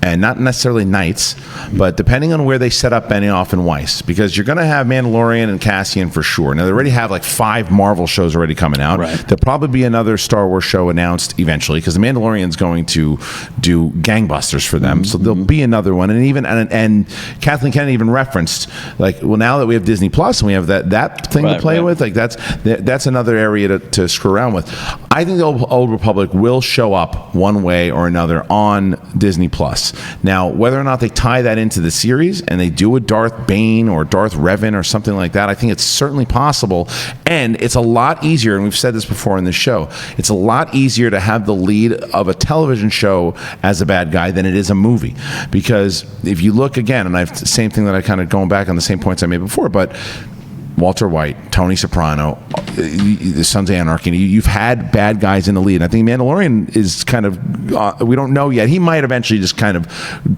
And not necessarily nights, but depending on where they set up Benioff and Weiss, because you're going to have Mandalorian and Cassian for sure. Now, they already have like 5 Marvel shows already coming out. Right. There'll probably be another Star Wars show announced eventually, because the Mandalorian's going to do gangbusters for them. So there'll be another one. And Kathleen Kennedy even referenced, like, well, now that we have Disney Plus and we have that thing to play with, like that's another area to screw around with. I think the Old Republic will show up one way or another on Disney Plus. Now, whether or not they tie that into the series and they do a Darth Bane or Darth Revan or something like that, I think it's certainly possible. And it's a lot easier, and we've said this before in the show, it's a lot easier to have the lead of a television show as a bad guy than it is a movie. Because if you look again, and I've same thing that I kind of going back on the same points I made before, but Walter White, Tony Soprano, the Sons of Anarchy. You've had bad guys in the lead. And I think Mandalorian is kind of, we don't know yet. He might eventually just kind of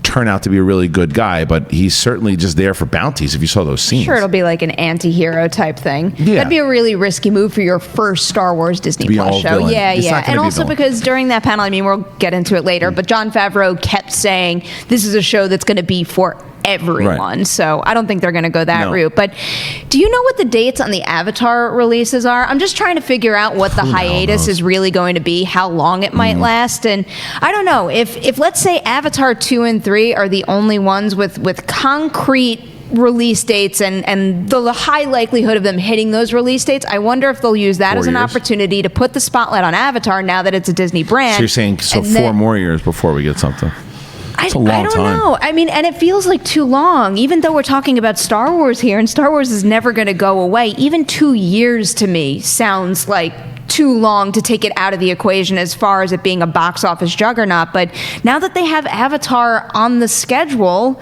turn out to be a really good guy, but he's certainly just there for bounties if you saw those scenes. Sure, it'll be like an anti-hero type thing. Yeah. That'd be a really risky move for your first Star Wars Disney Plus show. Villain. Yeah, It's yeah. not gonna And be also villain. because during that panel, I mean, we'll get into it later, but Jon Favreau kept saying this is a show that's going to be for everyone. Right. So I don't think they're going to go that route. But do you know what the dates on the Avatar releases are? I'm just trying to figure out what the hiatus is really going to be, how long it might last. And I don't know, if let's say Avatar 2 and 3 are the only ones with concrete release dates and the high likelihood of them hitting those release dates, I wonder if they'll use that 4 as an years. opportunity to put the spotlight on Avatar now that it's a Disney brand. So you're saying 4 more years before we get something? I a long don't time. know. I mean, and it feels like too long, even though we're talking about Star Wars here, and Star Wars is never going to go away. Even 2 years to me sounds like too long to take it out of the equation as far as it being a box office juggernaut. But now that they have Avatar on the schedule,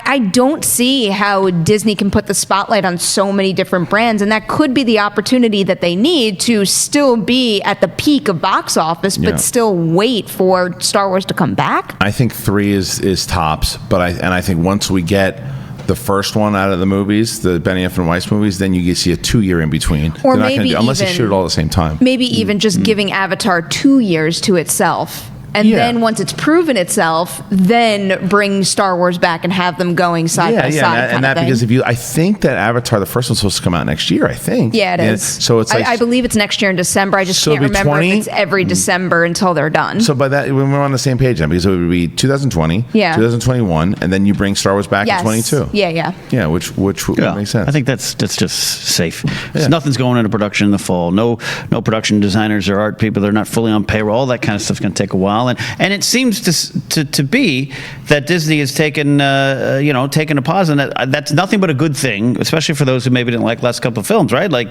I don't see how Disney can put the spotlight on so many different brands, and that could be the opportunity that they need to still be at the peak of box office, but still wait for Star Wars to come back. I think 3 is tops, but I think once we get the first one out of the movies, the Benioff and Weiss movies, then you see a 2-year in between. Or They're not maybe gonna unless they even- shoot it all at the same time. Maybe even just giving Avatar 2 years to itself. And then once it's proven itself, then bring Star Wars back and have them going side by side. And that because I think that Avatar, the first one's supposed to come out next year, I think. Yeah, it is. So it's like, I believe it's next year in December. I just So can't it'd be remember 20? if it's every December until they're done. so by that, when we're on the same page then, because it would be 2020, Yeah. 2021, and then you bring Star Wars back in 22. Yeah. Yeah, which would make sense. I think that's just safe. Nothing's going into production in the fall. No production designers or art people. They're not fully on payroll. All that kind of stuff's going to take a while. all. And it seems to be that Disney has taken a pause, and that's nothing but a good thing, especially for those who maybe didn't like the last couple of films, right? Like,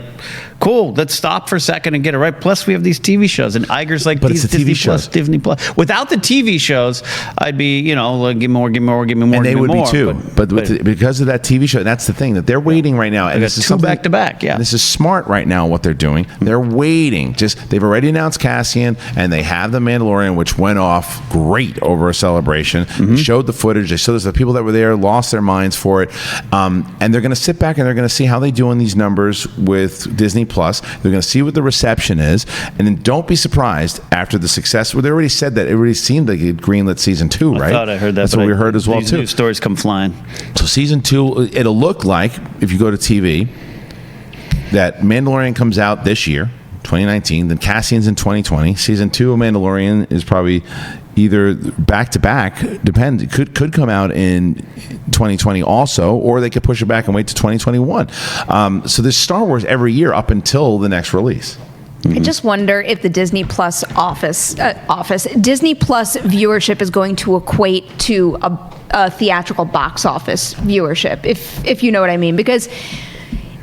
cool, let's stop for a second and get it right. Plus, we have these TV shows, and Iger's like, but it's the TV shows. Disney Plus. Without the TV shows, I'd be, give me more, give me more, give me more. And they would more. be too. But because of that TV show, that's the thing that they're waiting right now. And this is two back to back. Yeah, this is smart right now. What they're doing, they're waiting. They've already announced Cassian, and they have the Mandalorian, which went off great over a celebration. They showed the footage. They showed the people that were there lost their minds for it. And they're going to sit back and they're going to see how they do in these numbers with Disney Plus. They're going to see what the reception is, and then don't be surprised after the success. Well, they already said that it already seemed like it greenlit season 2, right? I thought I heard that. That's what we heard as well these too. News stories come flying. So season 2, it'll look like, if you go to TV, that Mandalorian comes out this year, 2019. Then Cassian's in 2020. Season 2 of Mandalorian is probably either back to back, depends. It could come out in 2020 also, or they could push it back and wait to 2021. So there's Star Wars every year up until the next release. I just wonder if the Disney Plus Disney Plus viewership is going to equate to a theatrical box office viewership, if you know what I mean, because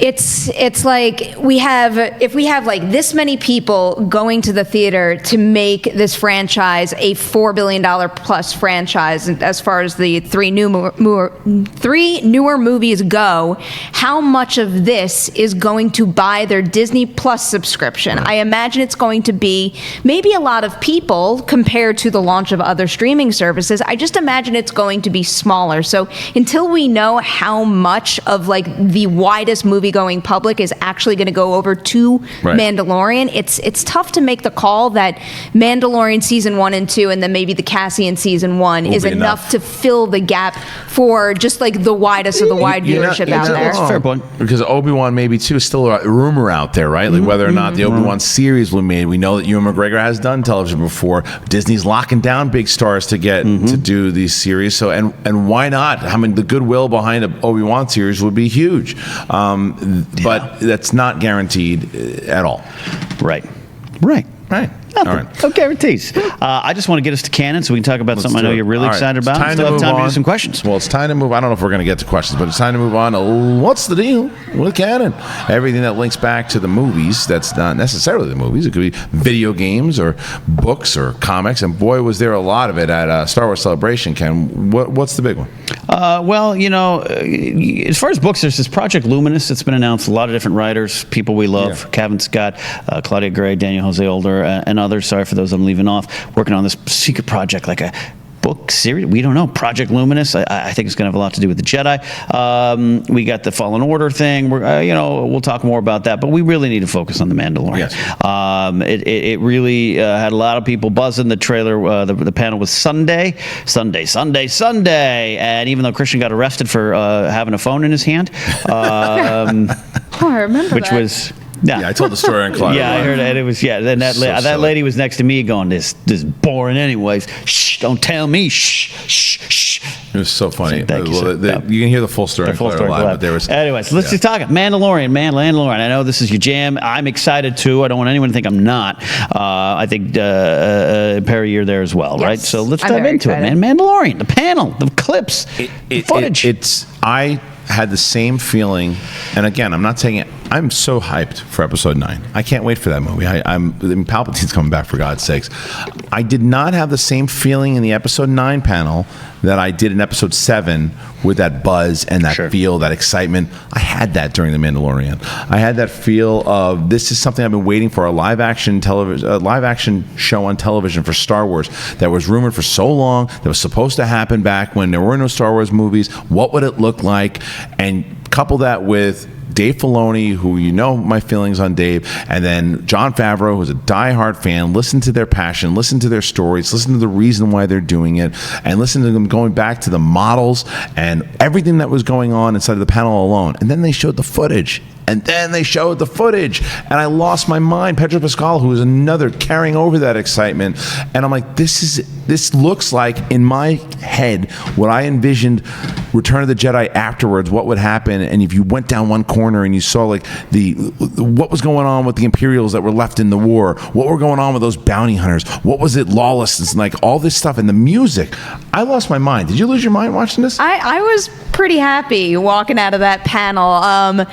it's like if we have like this many people going to the theater to make this franchise a $4 billion plus franchise, as far as the three newer movies go, how much of this is going to buy their Disney Plus subscription? I imagine it's going to be maybe a lot of people compared to the launch of other streaming services. I just imagine it's going to be smaller. So until we know how much of like the widest movie going public is actually going to go over to Mandalorian, it's tough to make the call that Mandalorian season 1 and 2 and then maybe the Cassian season 1 is enough to fill the gap for just like the widest of the wide viewership out there. That's a fair point. Because Obi-Wan maybe too is still a rumor out there, right? Like whether or not the Obi-Wan series will be made. We know that Ewan McGregor has done television before. Disney's locking down big stars to get to do these series. So and why not? I mean, the goodwill behind an Obi-Wan series would be huge. But that's not guaranteed at all. Right. All right. No guarantees. I just want to get us to canon so we can talk about something I know you're really excited about. Time Still to have time move to on. do some questions. Well, it's time to move. I don't know if we're going to get to questions, but it's time to move on to what's the deal with canon? Everything that links back to the movies. That's not necessarily the movies. It could be video games or books or comics. And boy, was there a lot of it at Star Wars Celebration. Ken, what's the big one? Well, as far as books, there's this Project Luminous. It's been announced. A lot of different writers, people we love. Kevin Scott, Claudia Gray, Daniel Jose Older, and others. Sorry for those I'm leaving off. Working on this secret project, like a book series. We don't know. Project Luminous. I think it's going to have a lot to do with the Jedi. We got the Fallen Order thing. We'll talk more about that. But we really need to focus on the Mandalorian. Yes. It really had a lot of people buzzing. The trailer, the panel was Sunday, and even though Kristian got arrested for having a phone in his hand, I remember which that. was. Yeah, I told the story on Clyde. Yeah, I heard it. It was Then that lady was next to me going, "This boring, anyways. Shh, don't tell me. Shh." It was so funny. Thank you, sir. You can hear the full story. But there was. Anyways, let's just talk Mandalorian. I know this is your jam. I'm excited too. I don't want anyone to think I'm not. I think Perri, you're there as well, yes, right? So let's I'm dive into excited. it, man. Mandalorian, the panel, the clips, the footage. I had the same feeling, and again, I'm not saying it. I'm so hyped for Episode 9. I can't wait for that movie. Palpatine's coming back, for God's sakes. I did not have the same feeling in the Episode 9 panel that I did in Episode 7 with that buzz and that feel, that excitement. I had that during The Mandalorian. I had that feel of this is something I've been waiting for, a live action show on television for Star Wars that was rumored for so long, that was supposed to happen back when there were no Star Wars movies. What would it look like? And couple that with Dave Filoni, who my feelings on Dave, and then Jon Favreau, who's a diehard fan. Listen to their passion, listen to their stories, listen to the reason why they're doing it, and listen to them going back to the models and everything that was going on inside of the panel alone. And then they showed the footage. And I lost my mind. Pedro Pascal, who was another carrying over that excitement. And I'm like, this looks like, in my head, what I envisioned Return of the Jedi afterwards, what would happen, and if you went down one corner and you saw like what was going on with the Imperials that were left in the war, what were going on with those bounty hunters, what was it, lawlessness, and like all this stuff, and the music. I lost my mind. Did you lose your mind watching this? I was pretty happy walking out of that panel.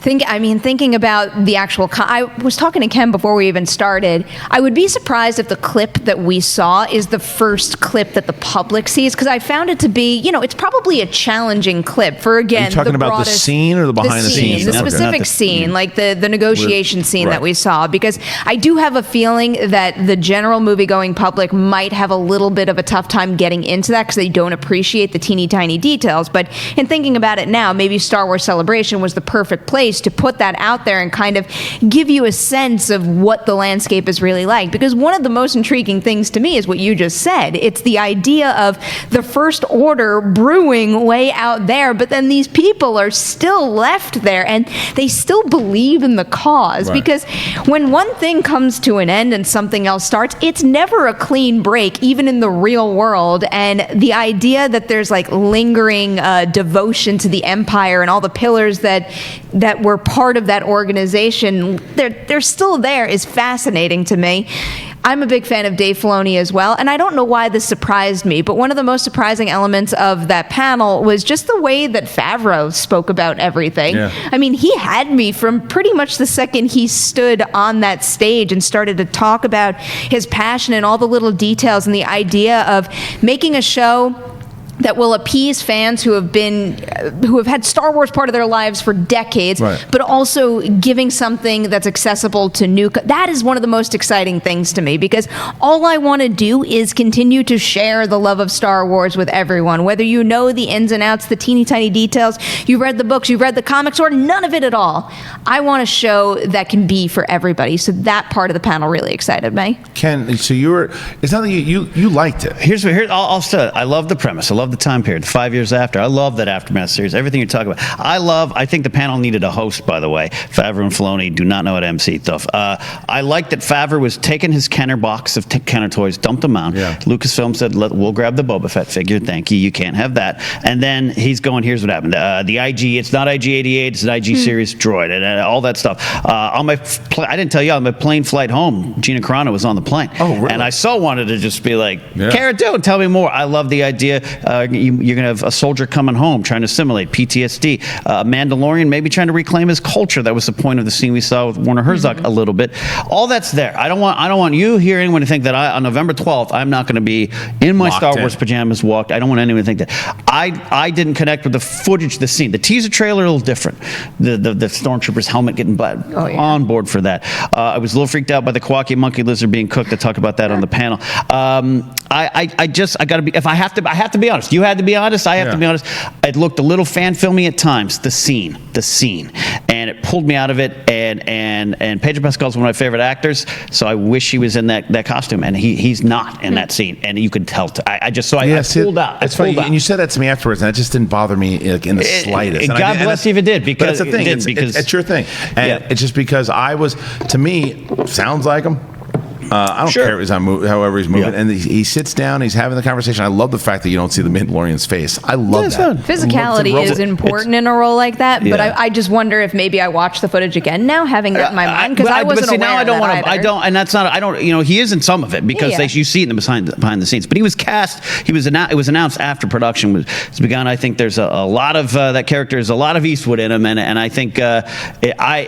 Thinking about the actual... I was talking to Ken before we even started. I would be surprised if the clip that we saw is the first clip that the public sees, because I found it to be, it's probably a challenging clip for, again, Are you talking about the scene or the behind the scenes? The specific scene, like the negotiation scene that we saw, because I do have a feeling that the general movie-going public might have a little bit of a tough time getting into that because they don't appreciate the teeny tiny details. But in thinking about it now, maybe Star Wars Celebration was the perfect place to put that out there and kind of give you a sense of what the landscape is really like. Because one of the most intriguing things to me is what you just said. It's the idea of the First Order brewing way out there, but then these people are still left there and they still believe in the cause. Right. Because when one thing comes to an end and something else starts, it's never a clean break, even in the real world. And the idea that there's like lingering devotion to the Empire and all the pillars that were part of that organization, they're still there, is fascinating to me. I'm a big fan of Dave Filoni as well, and I don't know why this surprised me, but one of the most surprising elements of that panel was just the way that Favreau spoke about everything. Yeah. I mean, he had me from pretty much the second he stood on that stage and started to talk about his passion and all the little details and the idea of making a show that will appease fans who have had Star Wars part of their lives for decades, right, but also giving something that's accessible to new. That is one of the most exciting things to me, because all I want to do is continue to share the love of Star Wars with everyone, whether you know the ins and outs, the teeny tiny details, you read the books, you read the comics, or none of it at all. I want a show that can be for everybody. So that part of the panel really excited me. Ken, so it's not that you liked it. I'll say, I love the premise. I love the time period, 5 years after. I love that Aftermath series, everything you're talking about. I think the panel needed a host, by the way. Favreau and Filoni do not know how to MC stuff. I like that Favreau was taking his Kenner box of Kenner toys, dumped them out. Yeah. Lucasfilm said, we'll grab the Boba Fett figure. Thank you. You can't have that. And then he's going, here's what happened. The IG, it's not IG-88, it's an IG series droid, and all that stuff. I didn't tell you, on my plane flight home, Gina Carano was on the plane. Oh, really? And I so wanted to just be like, Cara Dune, tell me more. I love the idea. You're going to have a soldier coming home trying to assimilate PTSD. Mandalorian maybe trying to reclaim his culture. That was the point of the scene we saw with Werner Herzog a little bit. All that's there. I don't want you here, anyone to think that on November 12th, I'm not going to be in my Star Wars pajamas walked. I don't want anyone to think that. I didn't connect with the footage, the scene. The teaser trailer, a little different. The Stormtrooper's helmet getting on board for that. I was a little freaked out by the Kwaki monkey lizard being cooked. I talk about that on the panel. I got to be, if I have to be honest. You had to be honest. I have to be honest. It looked a little fan filmy at times. The scene, and it pulled me out of it. And Pedro Pascal's one of my favorite actors, so I wish he was in that costume, and he's not in that scene, and you could tell. I pulled out. It's funny, and you said that to me afterwards, and it just didn't bother me in the slightest. And God bless you if it did, because that's the thing. It's your thing, and it's just because to me, sounds like him. I don't care however he's moving. And he sits down, he's having the conversation. I love the fact that you don't see the Mandalorian's face. I love that. Physicality is important in a role like that, but I just wonder if maybe I watch the footage again now, having that in my mind, because I wasn't aware now of that either. I don't, and that's not, I don't, he is in some of it, because you see it in the behind the scenes. But he was cast, it was announced after production was begun. I think there's a lot of, that character, there's a lot of Eastwood in him, and I think,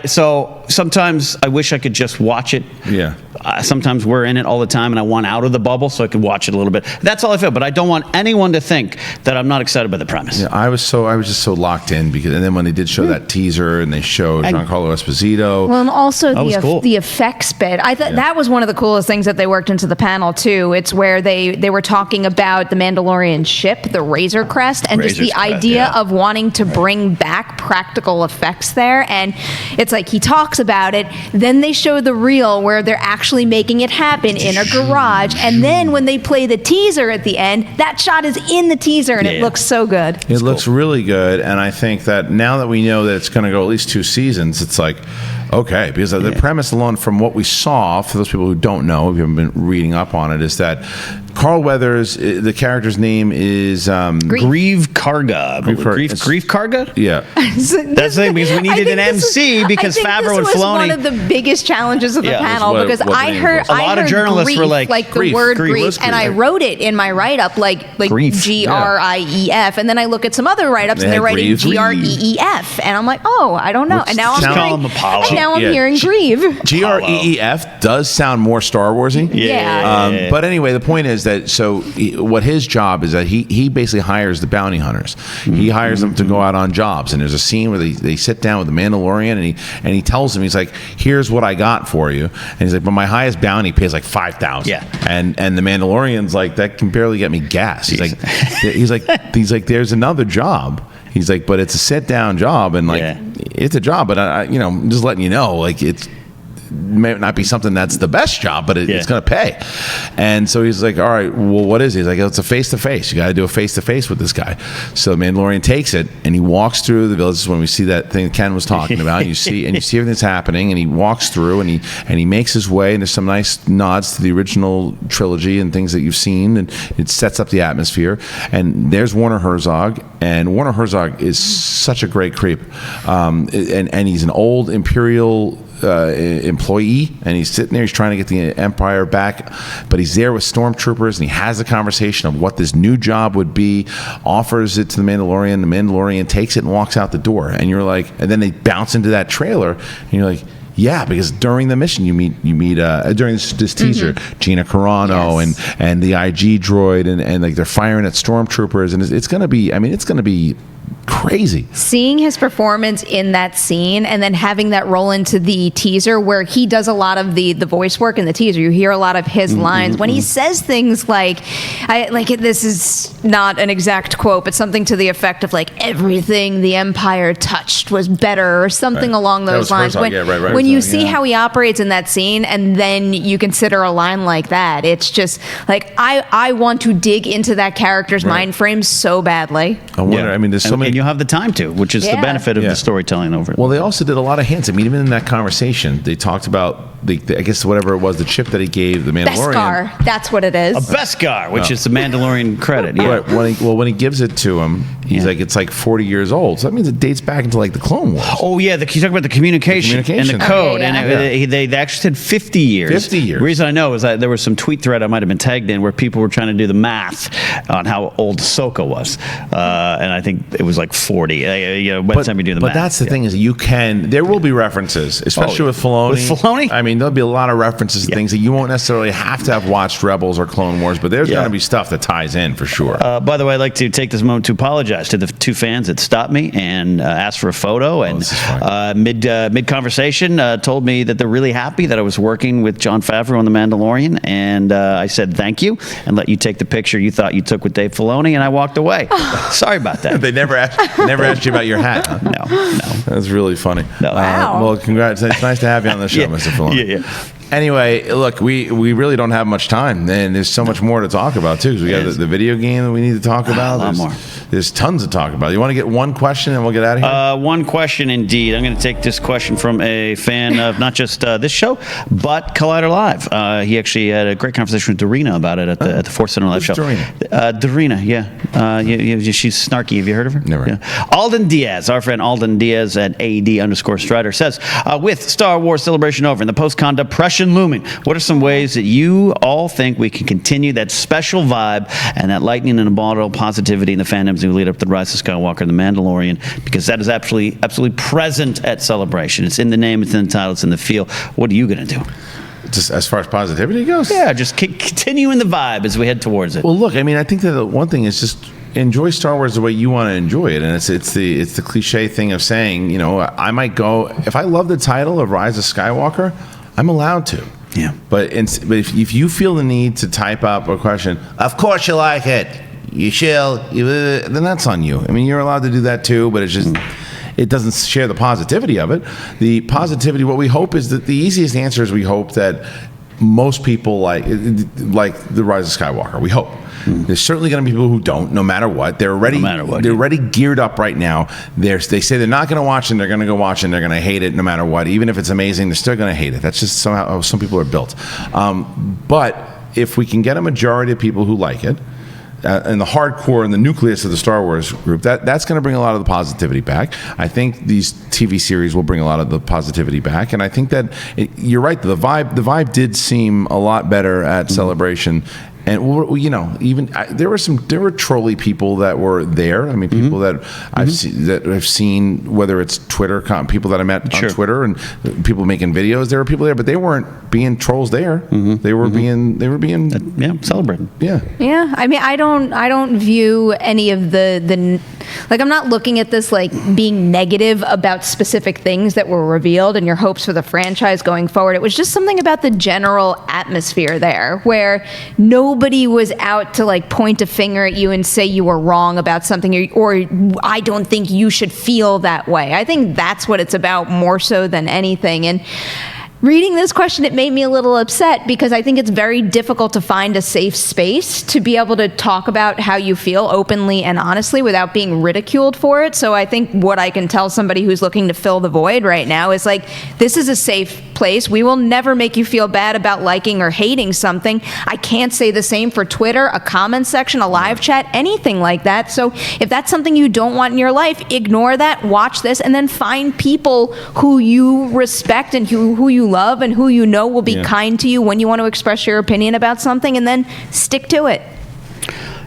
so sometimes I wish I could just watch it. Yeah. Sometimes we're in it all the time, and I want out of the bubble so I could watch it a little bit. That's all I feel. But I don't want anyone to think that I'm not excited by the premise. Yeah, I was just so locked in, because, and then when they did show that teaser and they showed Giancarlo Esposito. Well, and also the effects bit. I thought that was one of the coolest things that they worked into the panel too. It's where they were talking about the Mandalorian ship, the Razor Crest, and just the idea of wanting to bring back practical effects there. And it's like he talks about it, then they show the reel where they're actually making it happen in a garage, and then when they play the teaser at the end, that shot is in the teaser, and it looks so good. It looks really good, and I think that now that we know that it's going to go at least 2 seasons, it's like, okay, because the premise alone, from what we saw, for those people who don't know, if you haven't been reading up on it, is that Carl Weathers. The character's name is Grieve Karga. Grieve Karga? Yeah. That's the thing, because we needed an MC because Favreau and Filoni. This was one of the biggest challenges of the panel what because the I name heard was. A lot of journalists were like, the word grief, and I grief. wrote it in my write-up like Grief. GRIEF, and then I look at some other write-ups and they're writing grieve. GREEF, and I'm like, oh, I don't know. And now I'm call him Apollo. and now I'm Yeah. hearing grieve. GREEF does sound more Star Warsy. Yeah. But anyway, the point is that what his job is that he basically hires the bounty hunters. He hires them to go out on jobs, and there's a scene where they sit down with the Mandalorian, and he tells him, he's like, "Here's what I got for you," and he's like, "But my highest bounty pays like 5,000." Yeah. And the Mandalorian's like, "That can barely get me gas." He's like, "There's another job." He's like, "But it's a sit down job, and like it's a job, but I'm just letting you know, like it's." May not be something that's the best job, but it's going to pay. And so he's like, all right, well, what is it? He's like, it's a face-to-face. You got to do a face-to-face with this guy. So the Mandalorian takes it, and he walks through the village. This is when we see that thing Ken was talking about. And you see everything's happening, and he walks through, and he makes his way, and there's some nice nods to the original trilogy and things that you've seen, and it sets up the atmosphere. And there's Werner Herzog, and Werner Herzog is such a great creep. And he's an old Imperial employee, and he's sitting there, he's trying to get the Empire back, but he's there with stormtroopers, and he has a conversation of what this new job would be, offers it to the Mandalorian takes it and walks out the door, and you're like, and then they bounce into that trailer, and you're like, yeah, because during the mission you meet during this teaser, Gina Carano and the IG droid, and like they're firing at stormtroopers, and it's gonna be crazy. Seeing his performance in that scene and then having that roll into the teaser where he does a lot of the voice work in the teaser. You hear a lot of his lines when he says things like, this is not an exact quote, but something to the effect of like, everything the Empire touched was better, or something along those lines. Herzog, When you see how he operates in that scene and then you consider a line like that, it's just like, I want to dig into that character's mind frame so badly. I wonder, there's so many. And you'll have the time to, which is the benefit of the storytelling over it. Well, they also did a lot of hints. Even in that conversation, they talked about I guess whatever it was, the chip that he gave the Mandalorian. Beskar, that's what it is. A Beskar, which is the Mandalorian credit. Yeah. Right. When he gives it to him, he's like, it's like 40 years old. So that means it dates back into like the Clone Wars. Oh yeah, you talk about the communication and the code, and they actually said 50 years. 50 years. The reason I know is that there was some tweet thread I might have been tagged in where people were trying to do the math on how old Ahsoka was, and I think it was like 40. By the time you do the math. But that's the thing is, there will be references, especially with Filoni. With Filoni? There'll be a lot of references to things that you won't necessarily have to have watched Rebels or Clone Wars, but there's going to be stuff that ties in for sure. By the way, I'd like to take this moment to apologize to the two fans that stopped me and asked for a photo, and mid conversation told me that they're really happy that I was working with Jon Favreau on The Mandalorian, and I said thank you and let you take the picture you thought you took with Dave Filoni, and I walked away. Sorry about that. They never asked you about your hat. Huh? No. That's really funny. No. Wow. Well, congrats. It's nice to have you on the show, Mr. Filoni. Yeah. Anyway, look, we really don't have much time, and there's so much more to talk about too. Because we got the video game that we need to talk about. A lot more. There's tons to talk about. You want to get one question, and we'll get out of here. One question, indeed. I'm going to take this question from a fan of not just this show, but Collider Live. He actually had a great conversation with Dorina about it at the Force Center Live show. Dorina, yeah. She's snarky. Have you heard of her? Never. Yeah. Alden Diaz, our friend Alden Diaz at AD_Strider says, with Star Wars Celebration over and the post-con depression looming, what are some ways that you all think we can continue that special vibe and that lightning and bottle positivity in the fandoms who lead up to the Rise of Skywalker and the Mandalorian? Because that is absolutely present at Celebration. It's in the name, it's in the title, it's in the feel. What are you going to do? Just as far as positivity goes? Yeah, just continue in the vibe as we head towards it. Well, look, I think that the one thing is just enjoy Star Wars the way you want to enjoy it, and it's the cliche thing of saying, I might go, if I love the title of Rise of Skywalker, I'm allowed to. Yeah. But if you feel the need to type up a question, of course you like it, you shall, then that's on you. You're allowed to do that too, but it's just, it doesn't share the positivity of it. The positivity, what we hope is that the easiest answer is we hope that most people like the Rise of Skywalker. We hope. There's certainly going to be people who don't, no matter what. They're already geared up right now. They say they're not going to watch, and they're going to go watch, and they're going to hate it no matter what. Even if it's amazing, they're still going to hate it. That's just somehow how some people are built. But if we can get a majority of people who like it, and the hardcore and the nucleus of the Star Wars group, that's going to bring a lot of the positivity back. I think these TV series will bring a lot of the positivity back, and I think that you're right. The vibe did seem a lot better at Celebration. And you know, even there were trolly people that were there. I mean, people that I've seen, whether it's Twitter, people that I met on Twitter, and people making videos. There were people there, but they weren't being trolls there. They were being celebrating. Yeah. I mean, I don't view any of the like, I'm not looking at this like being negative about specific things that were revealed and your hopes for the franchise going forward. It was just something about the general atmosphere there where nobody was out to like point a finger at you and say you were wrong about something, or I don't think you should feel that way. I think that's what it's about more so than anything. And reading this question, it made me a little upset because I think it's very difficult to find a safe space to be able to talk about how you feel openly and honestly without being ridiculed for it. So I think what I can tell somebody who's looking to fill the void right now is like, this is a safe place. We will never make you feel bad about liking or hating something. I can't say the same for Twitter, a comment section, a live chat, anything like that. So if that's something you don't want in your life, ignore that, watch this, and then find people who you respect and who you love and who you know will be kind to you when you want to express your opinion about something, and then stick to it.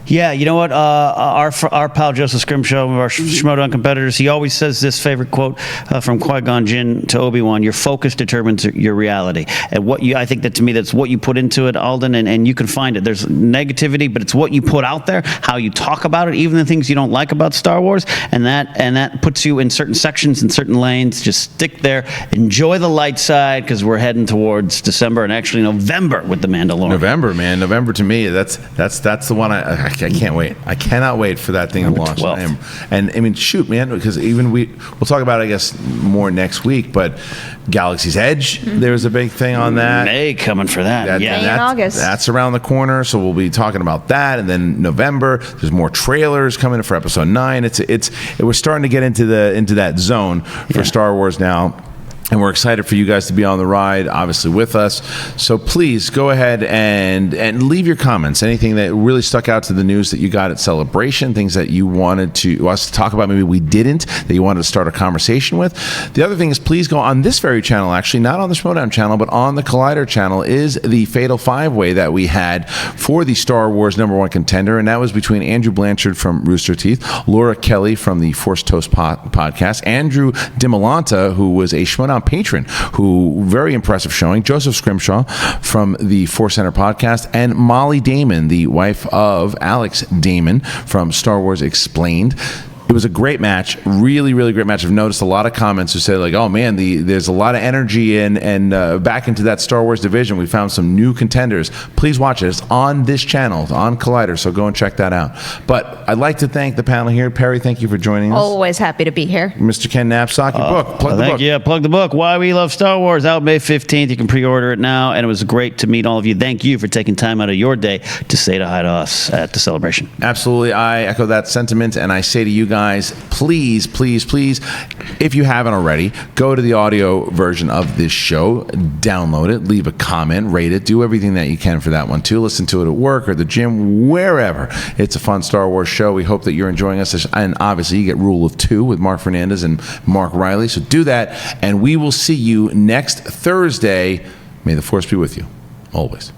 Yeah, you know what? Our pal Joseph Scrimshaw, one of our Schmodown competitors, he always says this favorite quote from Qui-Gon Jinn to Obi-Wan: "Your focus determines your reality." And I think that to me, that's what you put into it, Alden, and you can find it. There's negativity, but it's what you put out there, how you talk about it, even the things you don't like about Star Wars, and that puts you in certain sections, in certain lanes. Just stick there, enjoy the light side, because we're heading towards December and actually November with the Mandalorian. November to me, that's the one I can't wait. I cannot wait for that thing to launch. And I mean, shoot, man, because even we'll talk about it, I guess, more next week, but Galaxy's Edge, there's a big thing on that. May coming for that. May in August. That's around the corner, so we'll be talking about that. And then November, there's more trailers coming for Episode 9. We're starting to get into that zone for Star Wars now. And we're excited for you guys to be on the ride, obviously, with us. So please go ahead and leave your comments. Anything that really stuck out to the news that you got at Celebration, things that you wanted us to talk about, maybe we didn't, that you wanted to start a conversation with. The other thing is, please go on this very channel, actually, not on the Schmodown channel, but on the Collider channel, is the Fatal Five-Way that we had for the Star Wars #1 contender. And that was between Andrew Blanchard from Rooster Teeth, Laura Kelly from the Force Toast podcast, Andrew DiMolanta, who was a Schmodown patron, who very impressive showing, Joseph Scrimshaw from the Force Center podcast, and Molly Damon, the wife of Alex Damon from Star Wars Explained. It was a great match, really, really great match. I've noticed a lot of comments who say, like, oh man, there's a lot of energy and back into that Star Wars division. We found some new contenders. Please watch it. It's on this channel, on Collider, so go and check that out. But I'd like to thank the panel here. Perri, thank you for joining us. Always happy to be here. Mr. Ken Napzok, your book. Plug the book. Yeah, plug the book. Why We Love Star Wars, out May 15th. You can pre-order it now, and it was great to meet all of you. Thank you for taking time out of your day to say hi to us at the Celebration. Absolutely. I echo that sentiment, and I say to you guys, please, please, please, if you haven't already, go to the audio version of this show, download it, leave a comment, rate it, do everything that you can for that one too. Listen to it at work or the gym, wherever. It's a fun Star Wars show. We hope that you're enjoying us, and obviously you get Rule of Two with Mark Fernandez and Mark Riley, so do that, and we will see you next Thursday. May the Force be with you, always.